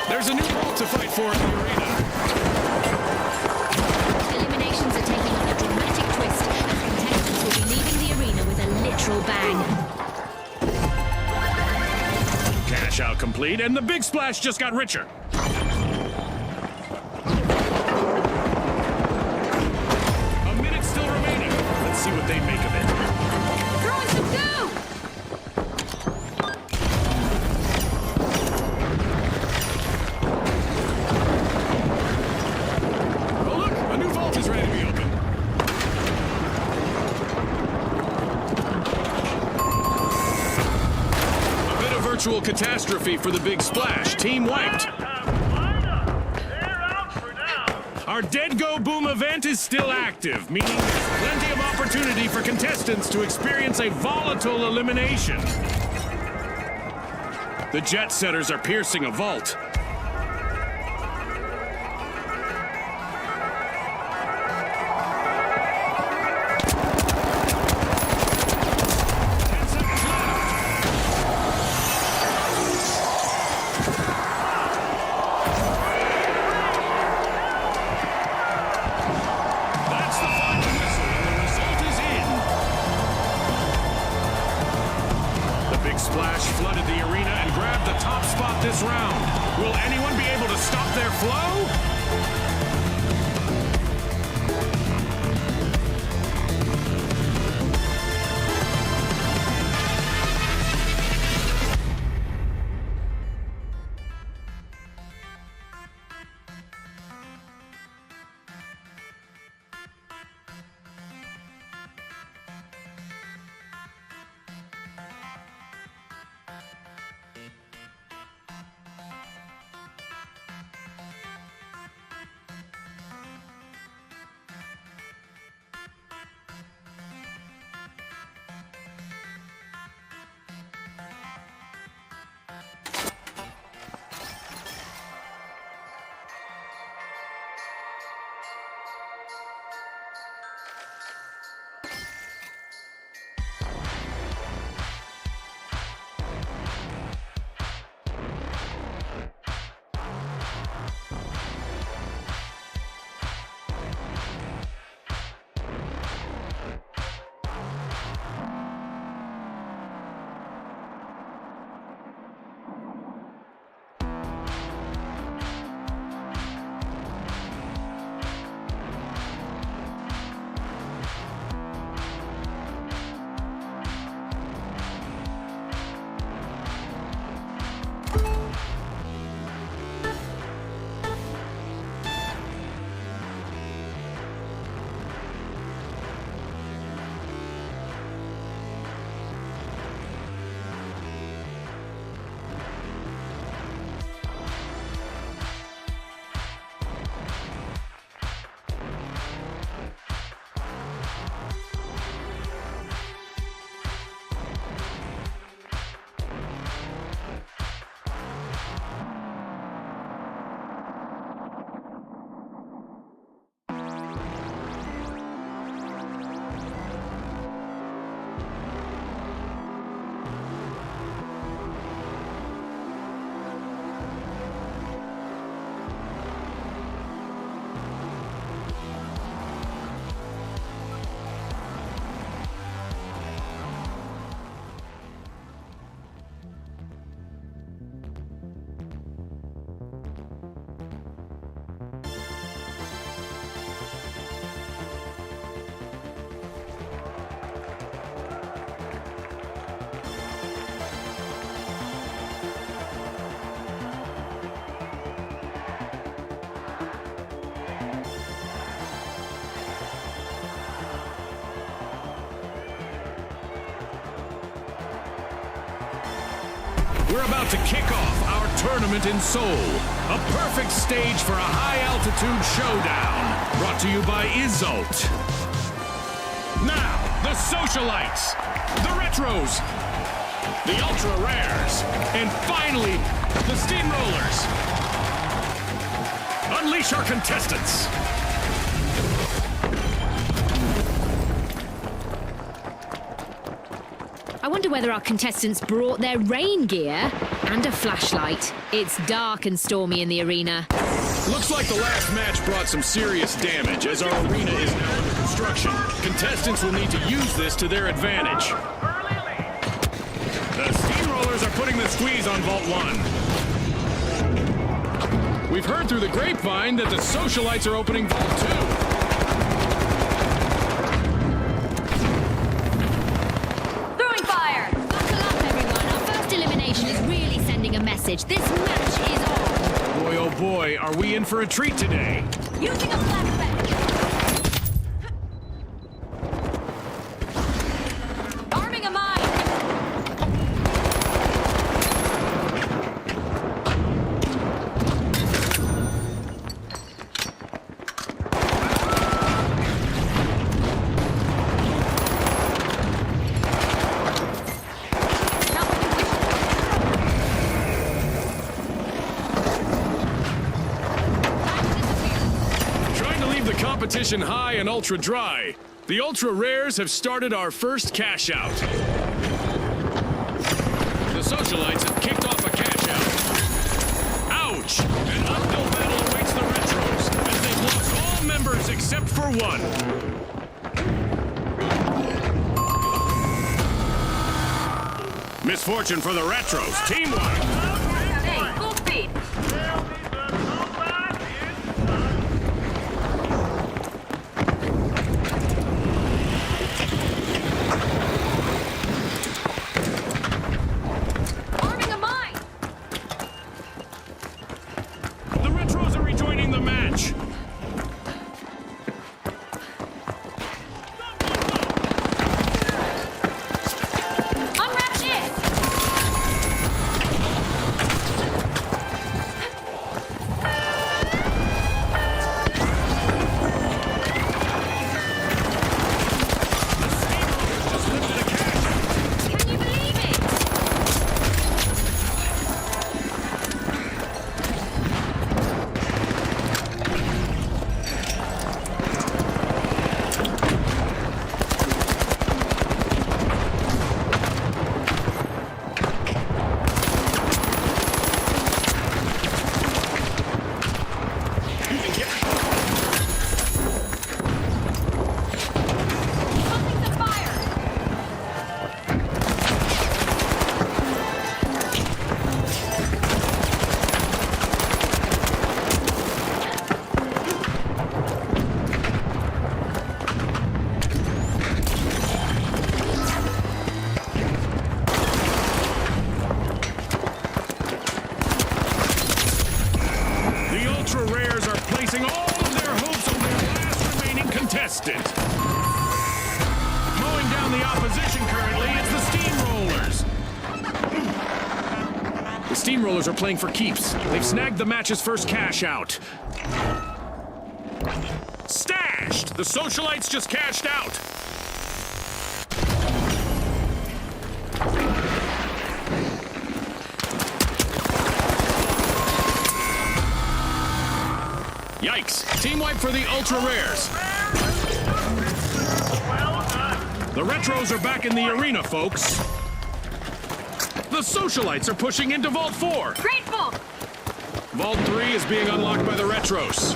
There's a new vault to fight for in the arena. Eliminations are taking on a dramatic twist, and contestants will be leaving the arena with a literal bang. Cash out complete, and the big splash just got richer. A minute still remaining. Let's see what they make of it. Throwing some goo! Oh look, a new vault is ready to be opened. A bit of virtual catastrophe for the big splash. Team wiped. They're out for now. Our Dead Go Boom event is still active, meaning there's plenty of opportunity for contestants to experience a volatile elimination. The jet setters are piercing a vault. That's the final whistle, and the result is in. The big splash flooded the arena and grabbed the top spot this round. Will anyone be able to stop their flow? We're about to kick off our tournament in Seoul. A perfect stage for a high-altitude showdown. Brought to you by Isolt. Socialites, the Retros, the Ultra Rares, and finally, the Steamrollers. Unleash our contestants. I wonder whether our contestants brought their rain gear and a flashlight. It's dark and stormy in the arena. Looks like the last match brought some serious damage, as our arena is now under construction. Contestants will need to use this to their advantage. The Steamrollers are putting the squeeze on Vault 1. We've heard through the grapevine that the Socialites are opening Vault 2. Throwing fire! Buckle up, everyone. Our first elimination is really sending a message. This match is on. Boy, oh boy, are we in for a treat today. Using a flashbang! Arming a mine! Trying to leave the competition high and ultra dry. The Ultra Rares have started our first cash out. The Socialites have kicked off a cash out. Ouch! An uphill battle awaits the Retros as they've lost all members except for one. Misfortune for the Retros. Team 1. Hey, full speed! Arming a mine! The Retros are rejoining the match. Unwrap it! Just lifted a cash. Can you believe it? Something's on fire! The Ultra Rares are placing all of their hopes on their last remaining contestant. Mowing down the opposition currently, it's the Steamrollers. The Steamrollers are playing for keeps. They've snagged the match's first cash out. Stashed! The Socialites just cashed out. Yikes! Team wipe for the Ultra Rares. Well done. The Retros are back in the arena, folks. The Socialites are pushing into Vault 4. Grateful! Vault 3 is being unlocked by the Retros.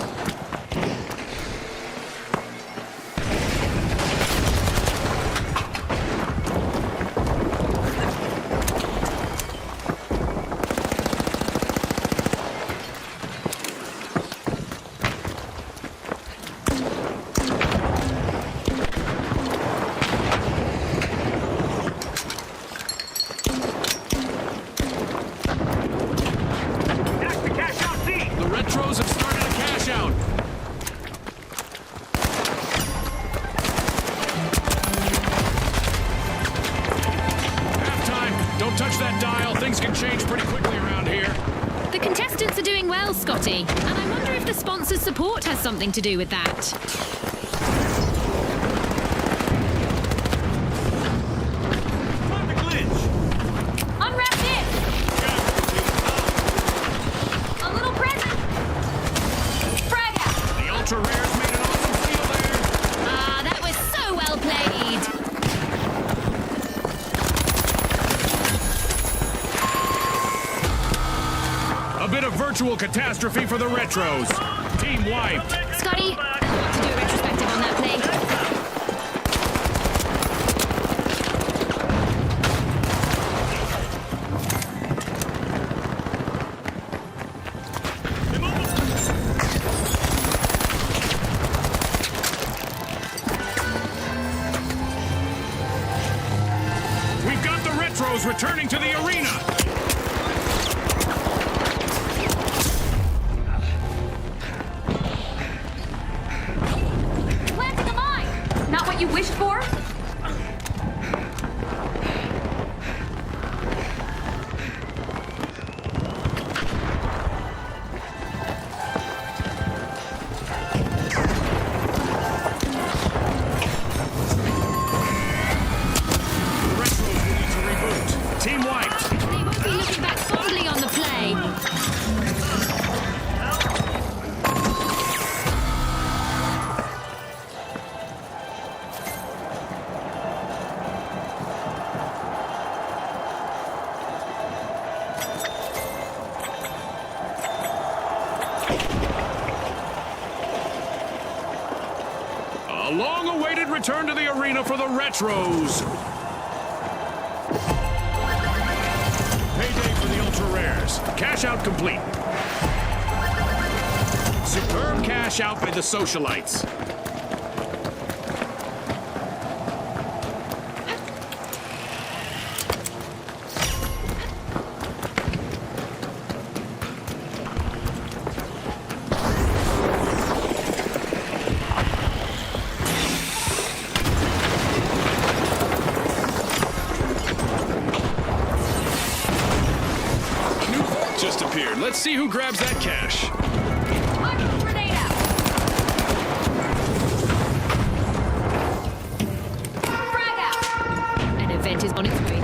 That's the cash out seat. The Retros have started a cash out. Halftime. Don't touch that dial. Things can change pretty quickly around here. The contestants are doing well, Scotty. And I wonder if the sponsor's support has something to do with that. virtual catastrophe for the Retros. Team wiped. Scotty, I want to do a retrospective on that play. We've got the Retros returning to the arena. Planting a mine! Not what you wished for? The Retros will need to reboot. Team wiped. They won't be looking back fondly on the play. A long-awaited return to the arena for the Retros. Payday for the Ultra Rares. Cash out complete. Superb cash out by the Socialites. New vault just appeared. Let's see who grabs that cash. I'm grenade out! Frag out! An event is on its way.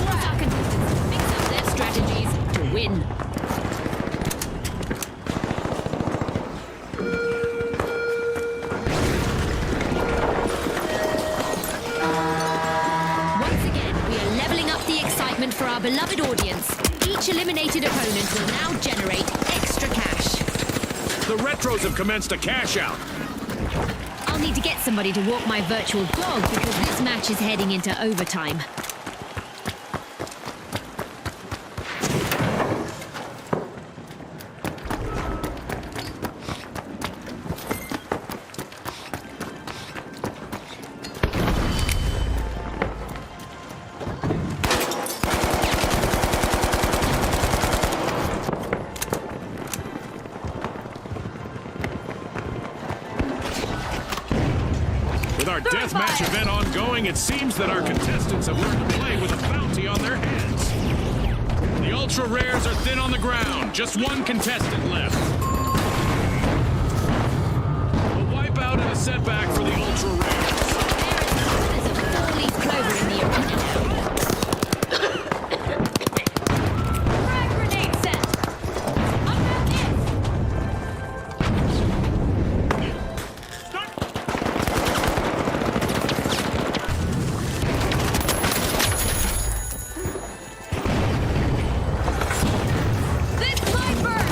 Force our contestants to mix up their strategies to win. Once again, we are leveling up the excitement for our beloved audience. Each eliminated opponent will now generate extra cash. The Retros have commenced a cash out. I'll need to get somebody to walk my virtual dog because this match is heading into overtime. With our deathmatch event ongoing, it seems that our contestants have learned to play with a bounty on their hands. The Ultra Rares are thin on the ground. Just one contestant left. A wipeout and a setback for the Ultra Rares. There's a four-leaf clover in the arena now. Frag grenade set! Unwrap this! This might burn!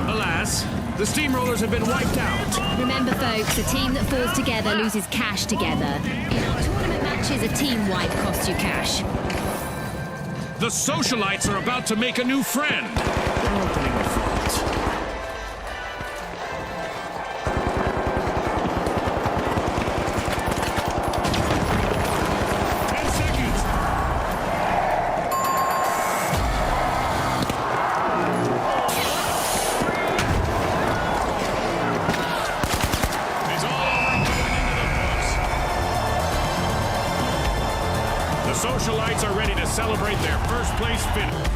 Alas, the Steamrollers have been wiped out. Remember, folks, a team that falls together loses cash together. In our tournament matches, a team wipe costs you cash. The Socialites are about to make a new friend. They're opening a vault. It's all over and going into the books. The Socialites are ready to celebrate their first place finish.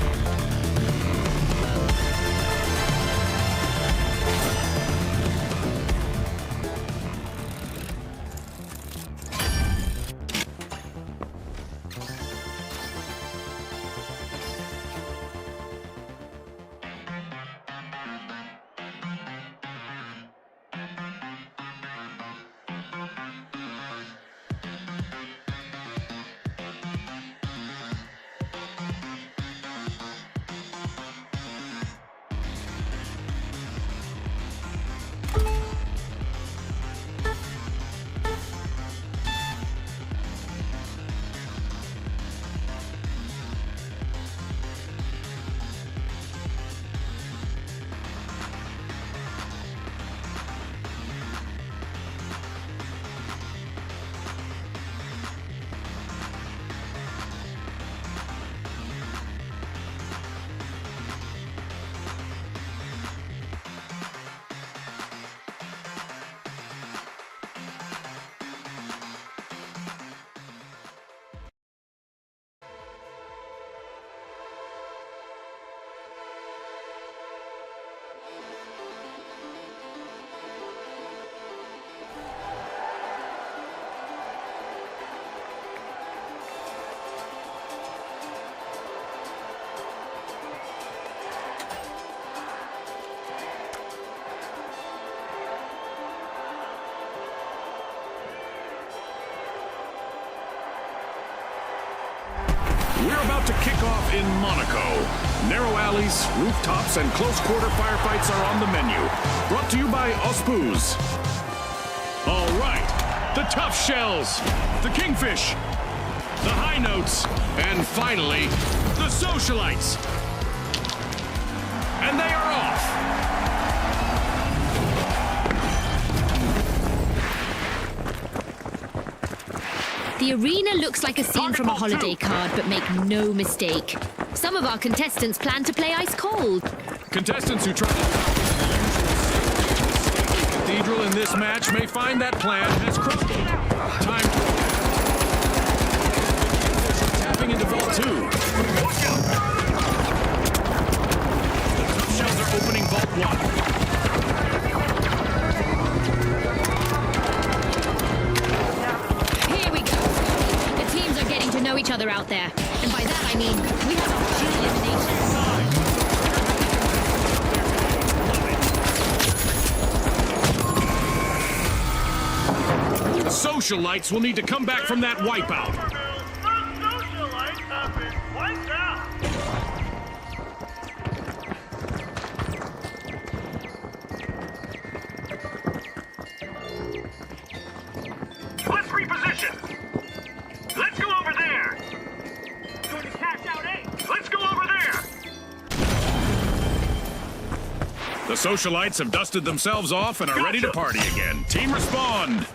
kickoff in Monaco. Narrow alleys, rooftops, and close-quarter firefights are on the menu. Brought to you by Ospuz. All right, the Tough Shells, the Kingfish, the High Notes, and finally, the Socialites. And they are off. The arena looks like a scene from a holiday card, but make no mistake. Some of our contestants plan to play ice cold. Contestants who try to cathedral in this match may find that plan has crumbled. Time tapping into Vault 2. The Tough Shells are opening Vault 1. Here we go. The teams are getting to know each other out there. And by that I mean, we have a few eliminations. The Socialites will need to come back from that wipeout. The socialites have been wiped out. Let's reposition. Let's go over there. Going to cash out A. Let's go over there. The Socialites have dusted themselves off and are ready to party again. Team respond.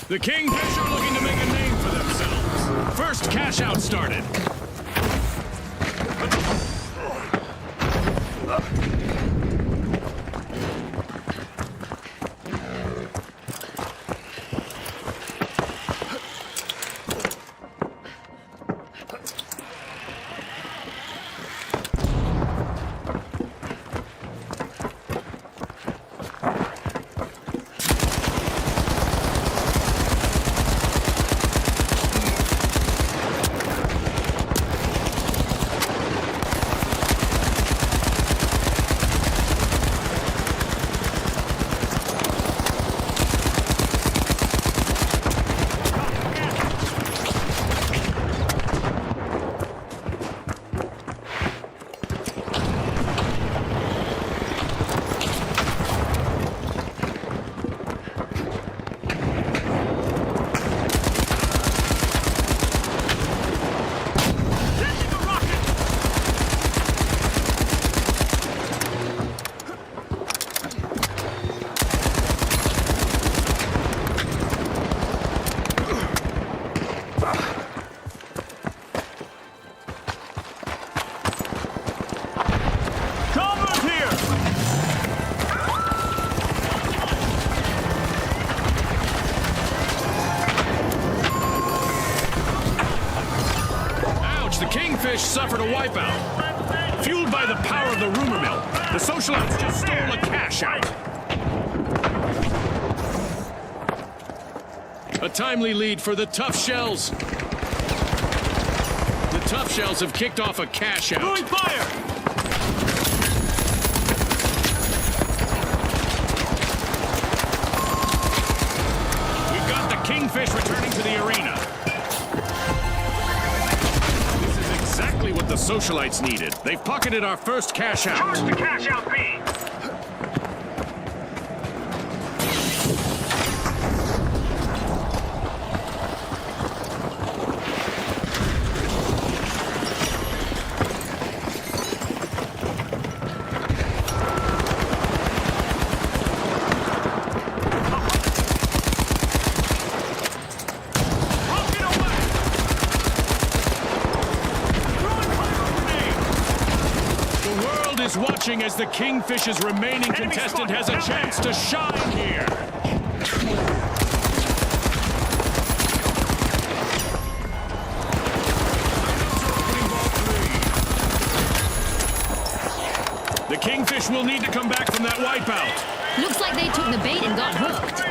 The Kingfish are looking to make a name for themselves. First cash out started. The Kingfish suffered a wipeout. Fueled by the power of the rumor mill, the Socialites just stole a cash out. A timely lead for the Tough Shells. The Tough Shells have kicked off a cash out. Throwing fire! We've got the Kingfish returning to the arena. Exactly what the Socialites needed. They've pocketed our first cash out. Charge the cash out B. Is watching as the Kingfish's remaining contestant has a chance to shine here. The Kingfish will need to come back from that wipeout. Looks like they took the bait and got hooked.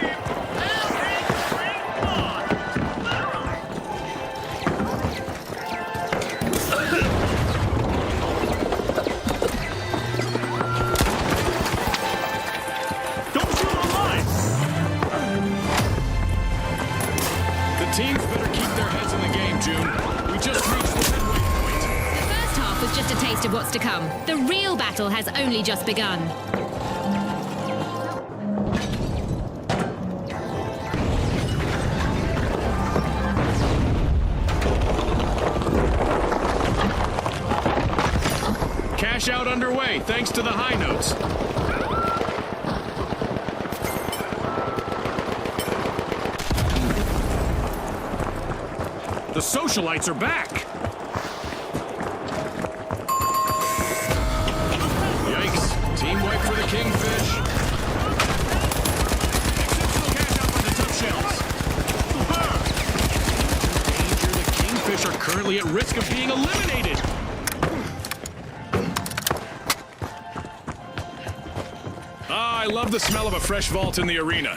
Teams better keep their heads in the game, June. We just reached the midway point. taste of what's to come. The real battle has only just begun. Cash out underway, thanks to the high notes. The socialites are back. Yikes. Team wipe for the Kingfish. Exceptional cash out by the Tough Shells. Danger, the Kingfish are currently at risk of being eliminated. I love the smell of a fresh vault in the arena.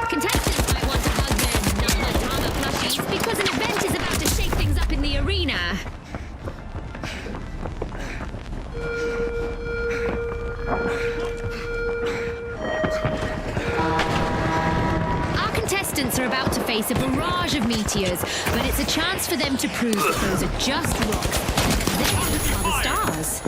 Contestants might want to hug their Nana plushies because an event is about to shake things up in the arena. Our contestants are about to face a barrage of meteors, but it's a chance for them to prove that those are just rocks. These are the stars.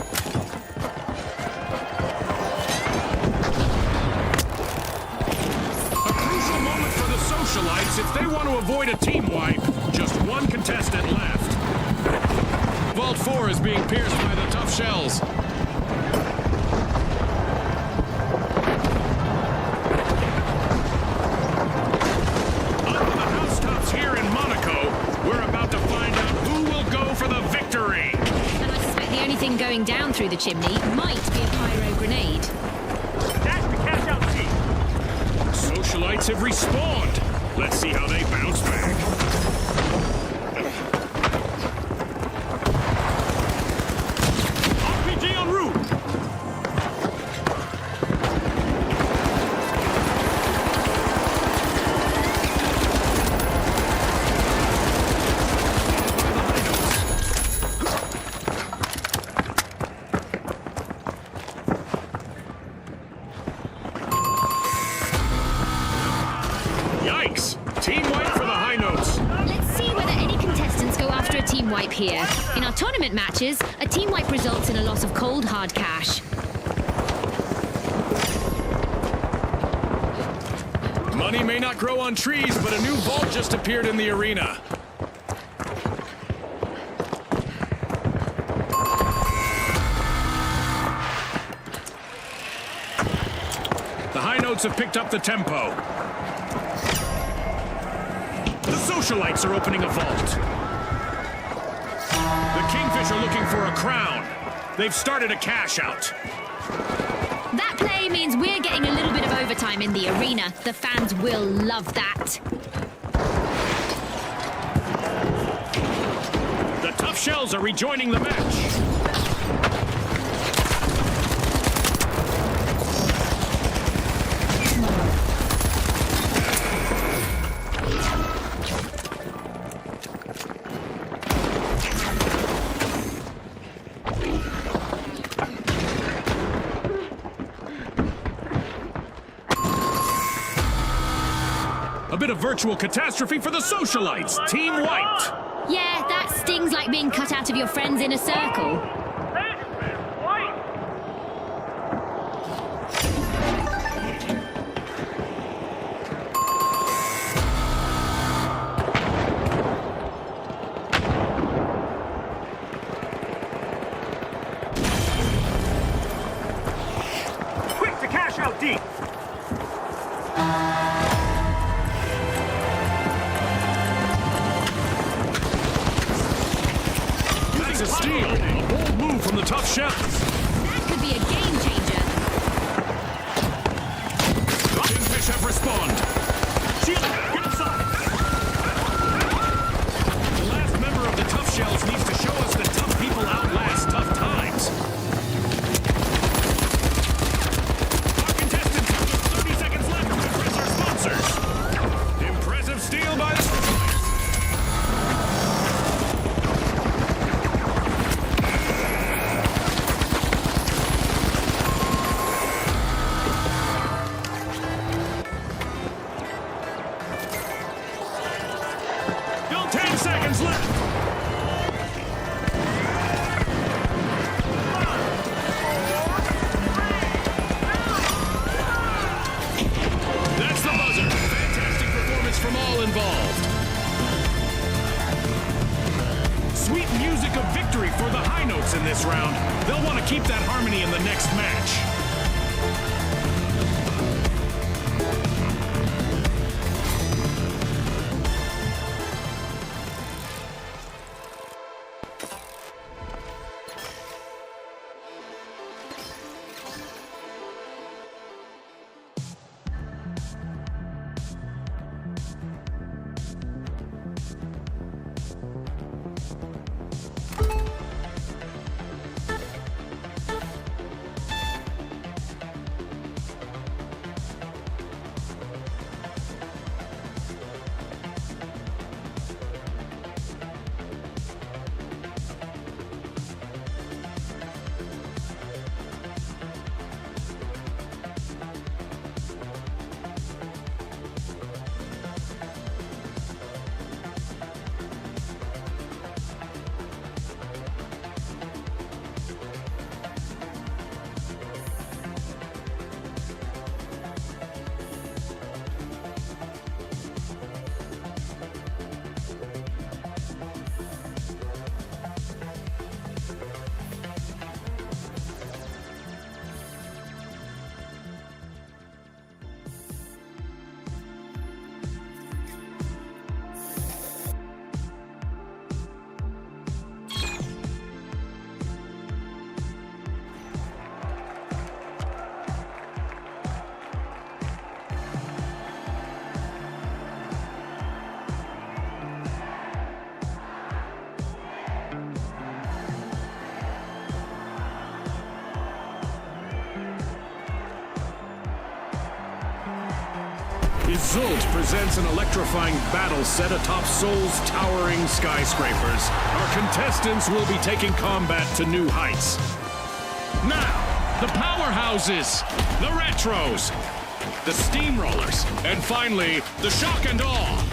A crucial moment for the socialites if they want to avoid a team wipe. Just one contestant left. Vault 4 is being pierced by the Tough Shells. Up on the housetops here in Monaco, we're about to find out who will go for the victory. And I suspect the only thing going down through the chimney might be a pyro grenade. That's the cash out team. Socialites have respawned. Let's see how they bounce back. RPG en route. Yikes! Team wipe for the high notes. Let's see whether any contestants go after a team wipe here. In our tournament matches, a team wipe results in a loss of cold hard cash. Money may not grow on trees, but a new vault just appeared in the arena. The high notes have picked up the tempo. The socialites are opening a vault. The Kingfish are looking for a crown. They've started a cash out. That play means we're getting a little bit of overtime in the arena. The fans will love that. The Tough Shells are rejoining the match. A bit of virtual catastrophe for the socialites. Team wiped. Yeah, that stings like being cut out of your friend's inner circle. That's been white. Quick to cash out deep. That's a steal. A bold move from the Tough Shells. That could be a game changer. The Kingfish have respawned. Shield, get inside. The last member of the Tough Shells needs to show us that tough people outlast tough times. Our contestants have just 30 seconds left to impress our sponsors. Impressive steal by the socialites. keep that harmony in the next match. Isolt presents an electrifying battle set atop Seoul's towering skyscrapers. Our contestants will be taking combat to new heights. Now, the powerhouses, the retros, the steamrollers, and finally, the shock and awe.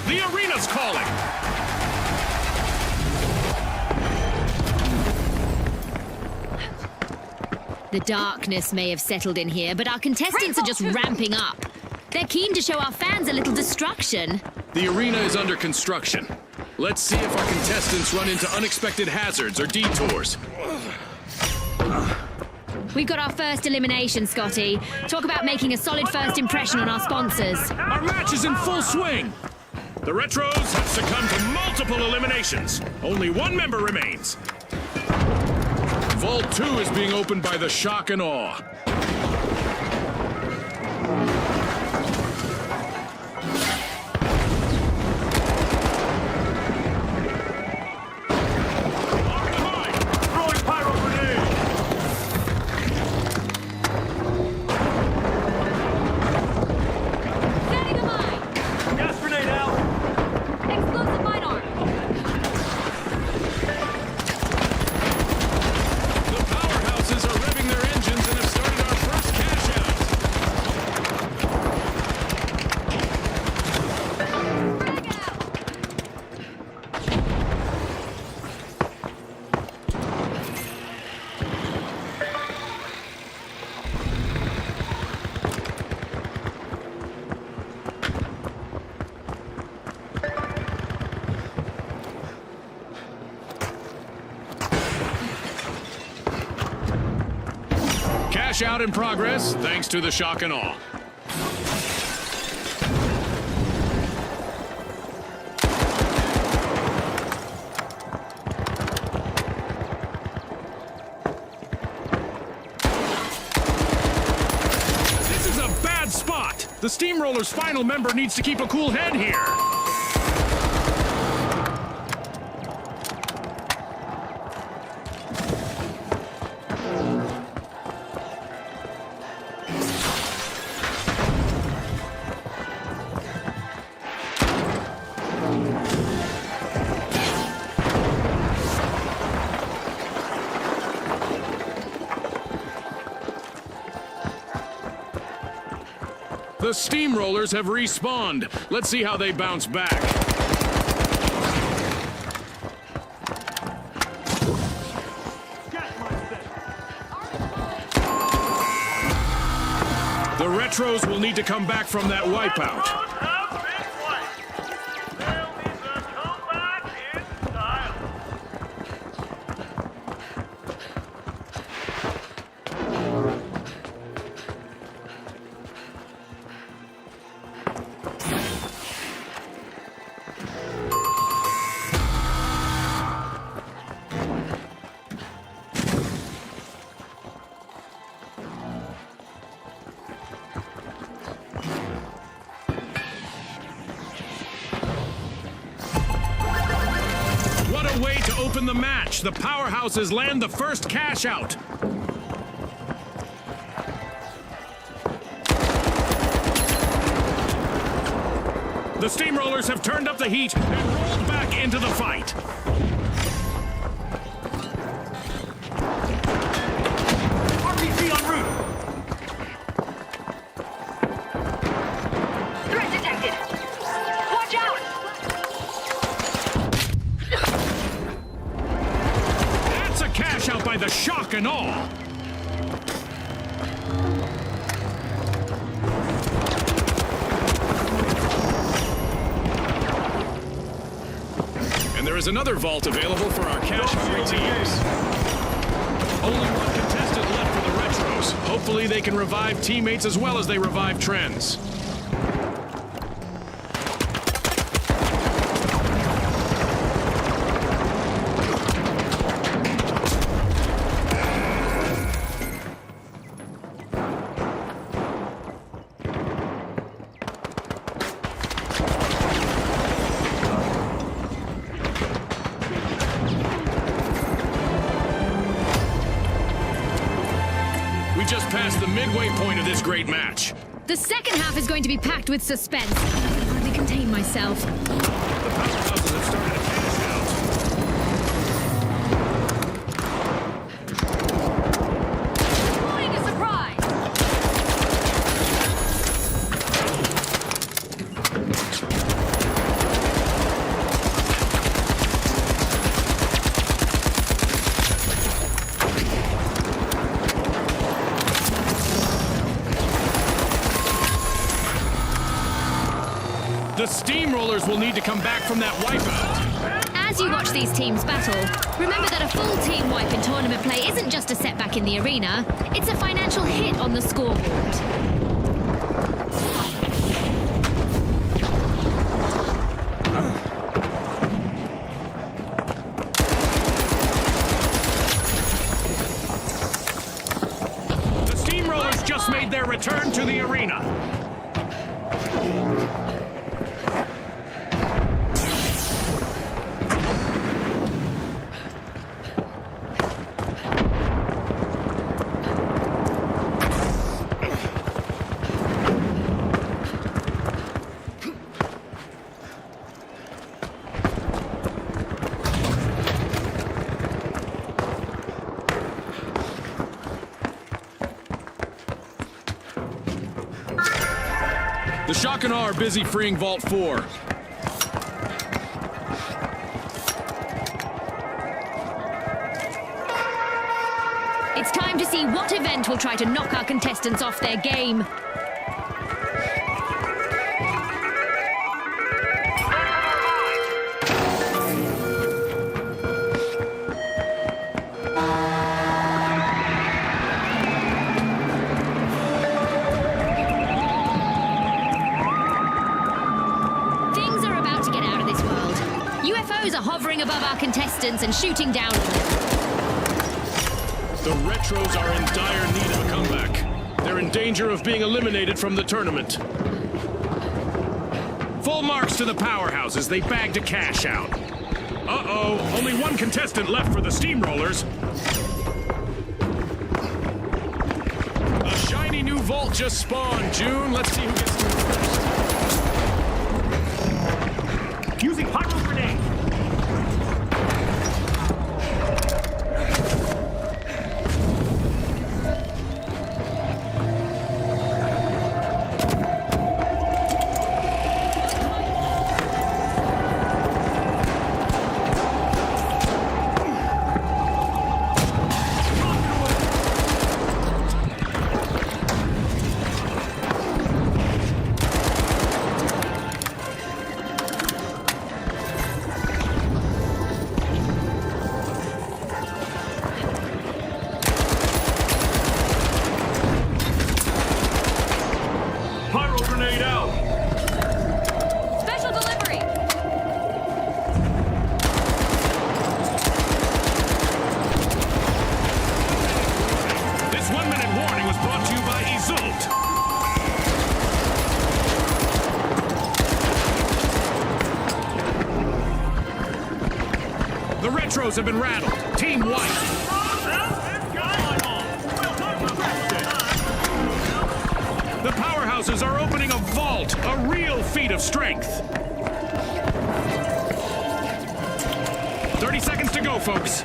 The arena's calling. The darkness may have settled in here, but our contestants are just ramping up. They're keen to show our fans a little destruction. The arena is under construction. Let's see if our contestants run into unexpected hazards or detours. We've got our first elimination, Scotty. Talk about making a solid first impression on our sponsors. Our match is in full swing. The Retros have succumbed to multiple eliminations. Only one member remains. Vault 2 is being opened by the shock and awe. Throwing pyro grenade! Setting a mine. Gas grenade out! Explosive mine arm. The powerhouses are revving their engines and have started our first cash out. Cash out in progress, thanks to the shock and awe. This is a bad spot. The Steamroller's final member needs to keep a cool head here. The Steamrollers have respawned. Let's see how they bounce back. The Retros will need to come back from that wipeout. the match. The powerhouses land the first cash out. The Steamrollers have turned up the heat and rolled back into the fight. RPG en route. Threat detected. Watch out! That's a cash out by the Shock and Awe. And there is another vault available for our cash-hungry teams. Only one contestant left for the Retros. Hopefully they can revive teammates as well as they revive trends. We just passed the midway point of this great match. The second half is going to be packed with suspense. I can hardly contain myself. The powerhouses have started to cash out. Deploying a surprise! The Steamrollers will need to come back from that wipeout. As you watch these teams battle, remember that a full team wipe in tournament play isn't just a setback in the arena, it's a financial hit on the scoreboard. The Steamrollers just made their return to the arena. The Shock and Awe are busy freeing Vault 4. It's time to see what event will try to knock our contestants off their game. Things are about to get out of this world. UFOs are hovering above our contestants and shooting down on them. The Retros are in dire need of a comeback. They're in danger of being eliminated from the tournament. Full marks to the powerhouses. They bagged a cash out. Uh-oh, only one contestant left for the Steamrollers. A shiny new vault just spawned, June. Let's see who gets through first. Using pyro grenade. Pyro grenade out. Special delivery! This 1-minute warning was brought to you by Isolt. The Red Retros have been rattled. Team White. The powerhouses are opening a vault, a real feat of strength. 30 seconds to go, folks.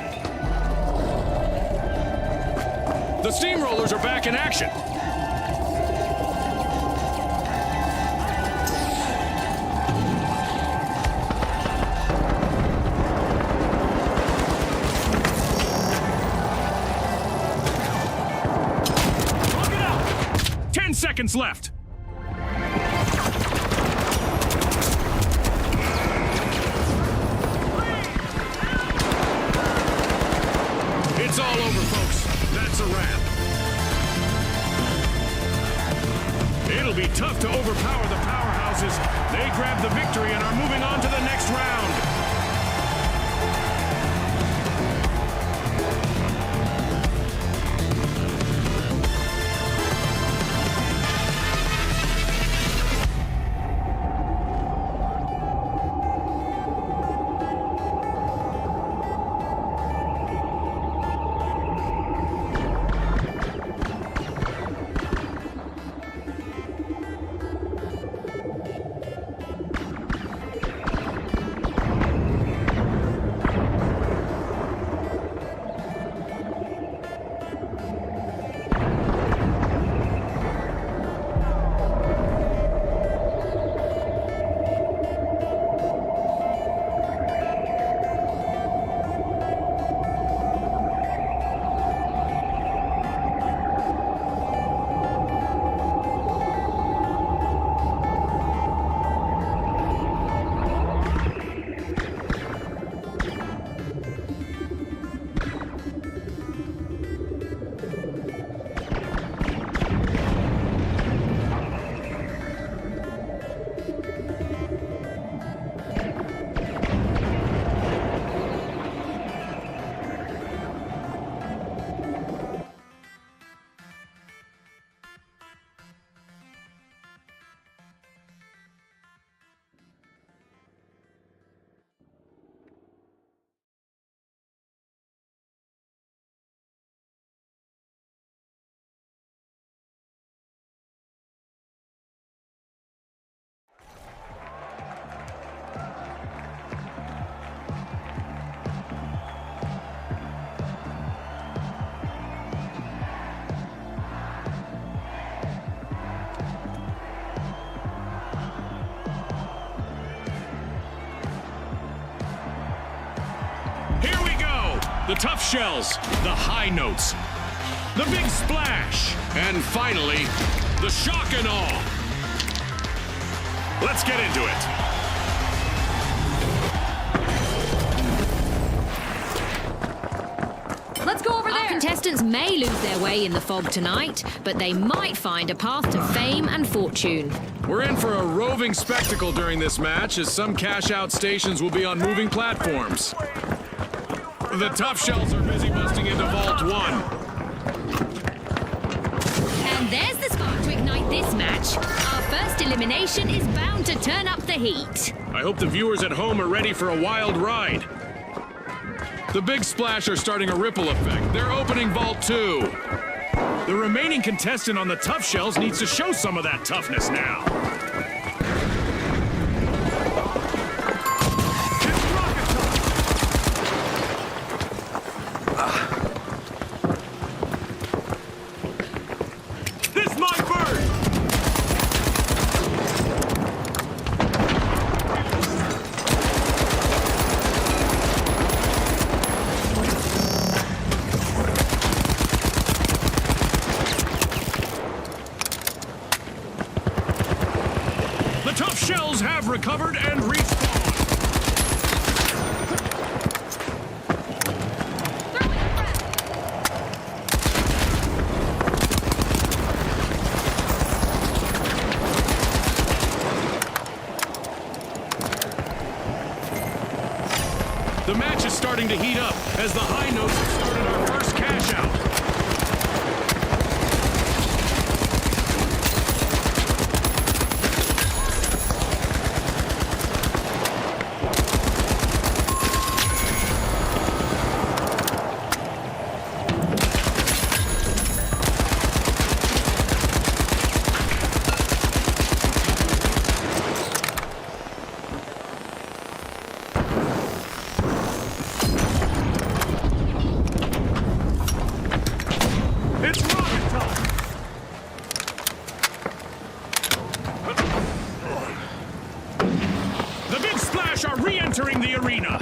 The Steamrollers are back in action. Look it out! 10 seconds left. It's all over, folks. That's a wrap. It'll be tough to overpower the powerhouses. They grabbed the victory and are moving on to the next round. The tough shells, the high notes, the big splash, and finally, the shock and awe. Let's get into it. Let's go over Our there. contestants may lose their way in the fog tonight, but they might find a path to fame and fortune. We're in for a roving spectacle during this match, as some cash-out stations will be on moving platforms. The tough shells are busy busting into Vault 1. And there's the spark to ignite this match. Our first elimination is bound to turn up the heat. I hope the viewers at home are ready for a wild ride. The Big Splash are starting a ripple effect. They're opening Vault 2. The remaining contestant on the tough shells needs to show some of that toughness now. Shells have recovered and respawned. The match is starting to heat up as the high notes have started our first cash out. The Big Splash are re-entering the arena.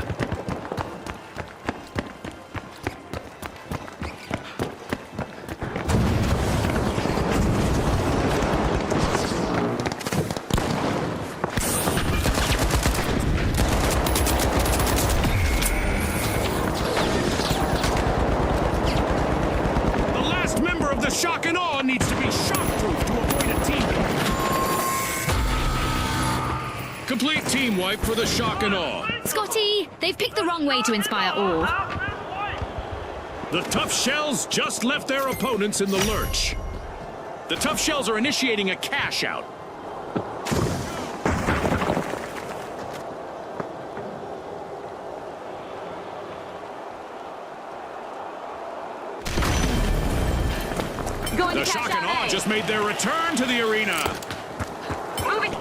The last member of the Shock and Awe needs to be shockproof to avoid a team. Complete team wipe for the Shock and Awe. Scotty, they've picked the wrong way to inspire awe. The Tough Shells just left their opponents in the lurch. The Tough Shells are initiating a cash out. Going The to Shock cash and out Awe A. just made their return to the arena. Moving.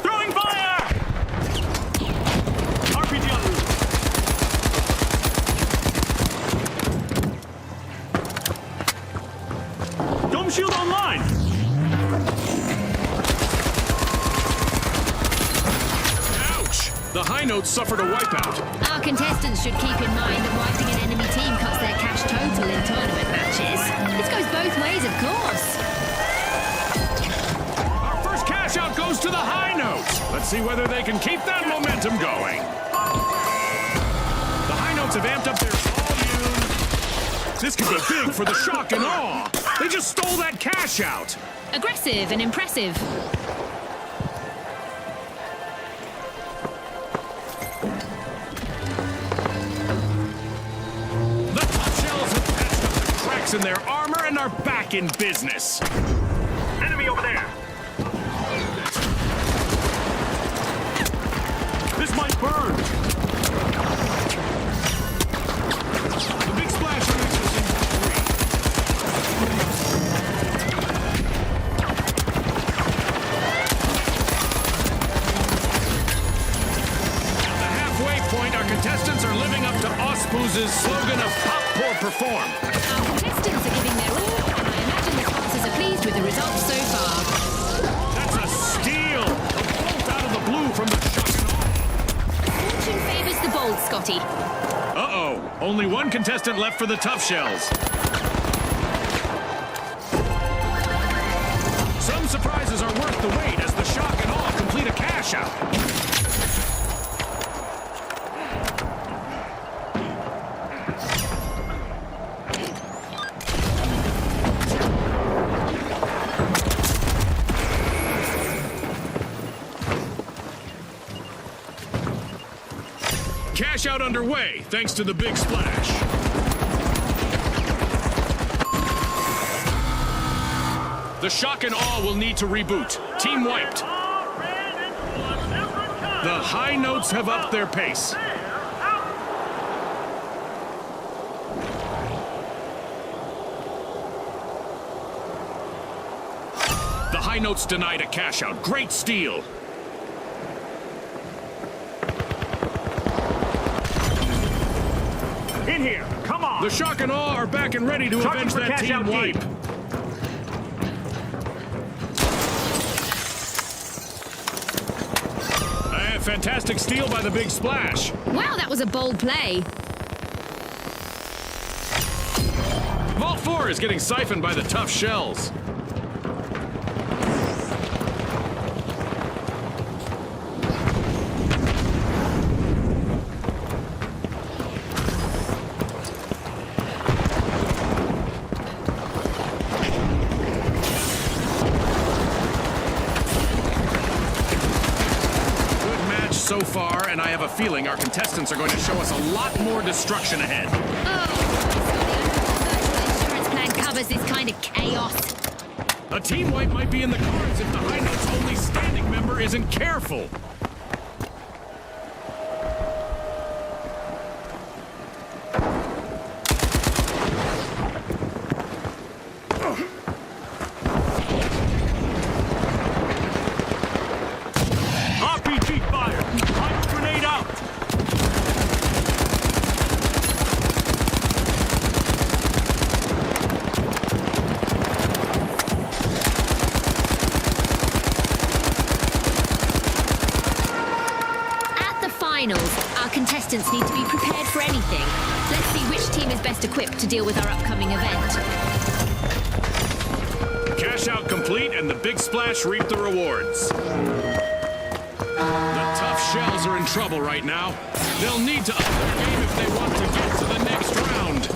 Throwing fire! RPG on route. Dome shield online! Ouch! The High Notes suffered a wipeout. Our contestants should keep in mind that wiping an enemy team cuts their cash total in tournament matches. This goes both ways, of course. Our first cash out goes to the High Notes. Let's see whether they can keep that momentum going. The High Notes have amped up their volume. This could be big for the Shock and Awe. They just stole that cash out. Aggressive and impressive. The Tough Shells have patched up the cracks in their armor and are back in business. Enemy over there! This might burn! The Big Splash reaches in 3. At the halfway point, our contestants are living up to Ospooz's slogan of Pop Core Perform. Our contestants are giving their all, and I imagine the sponsors are pleased with the results so far. That's a steal! A bolt out of the blue from the Shock and Awe. Fortune favors the bold, Scotty. Uh-oh. Only one contestant left for the Tough Shells. Some surprises are worth the wait as the Shock and Awe complete a cash out. Cash out underway, thanks to the Big Splash. The Shock and Awe will need to reboot. Team wiped. The High Notes have upped their pace. The High Notes denied a cash out. Great steal. In here! Come on! The Shock and Awe are back and ready to Charging avenge for that cash team out wipe. deep. A fantastic steal by the Big Splash. Wow, that was a bold play. Vault 4 is getting siphoned by the Tough Shells. So far, and I have a feeling our contestants are going to show us a lot more destruction ahead. Oh, Scotty, I don't know if the virtual insurance plan covers this kind of chaos. A team wipe might be in the cards if the High Notes' only standing member isn't careful. RPG fire! Fire grenade out! team is best equipped to deal with our upcoming event. Cash out complete, and the Big Splash reap the rewards. The tough shells are in trouble right now. They'll need to up their game if they want to get to the next round.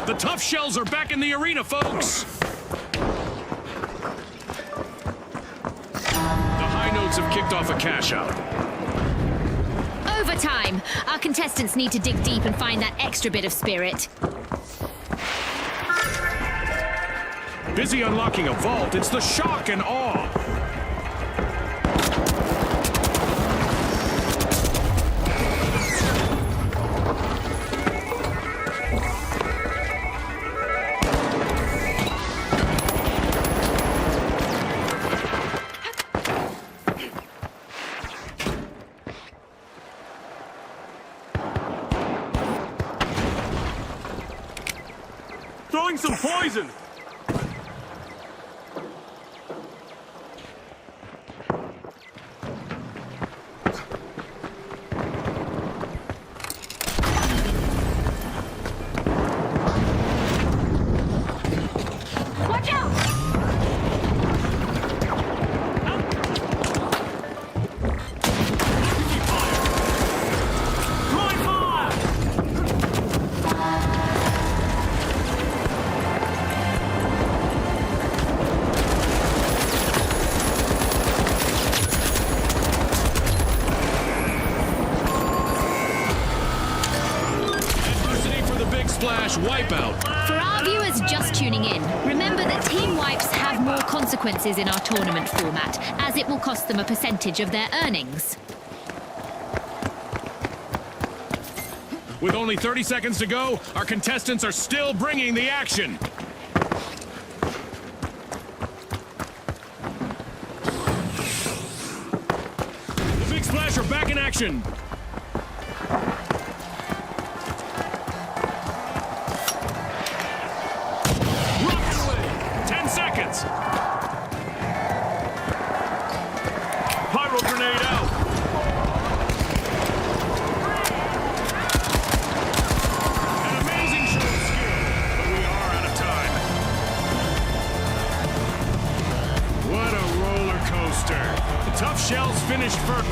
The tough shells are back in the arena, folks. The high notes have kicked off a cash out. Overtime! Our contestants need to dig deep and find that extra bit of spirit. Busy unlocking a vault, it's the shock and awe. Throwing some poison! Watch out! Throwing fire! Adversity for the Big Splash wipeout. For our viewers just tuning in, remember that team wipes have more consequences in our tournament format, as it will cost them a percentage of their earnings. With only 30 seconds to go, our contestants are still bringing the action. The Big Splash are back in action. Rocket away. 10 seconds. Pyro grenade out! An amazing show of skill, but we are out of time. What a roller coaster. The tough shells finished first.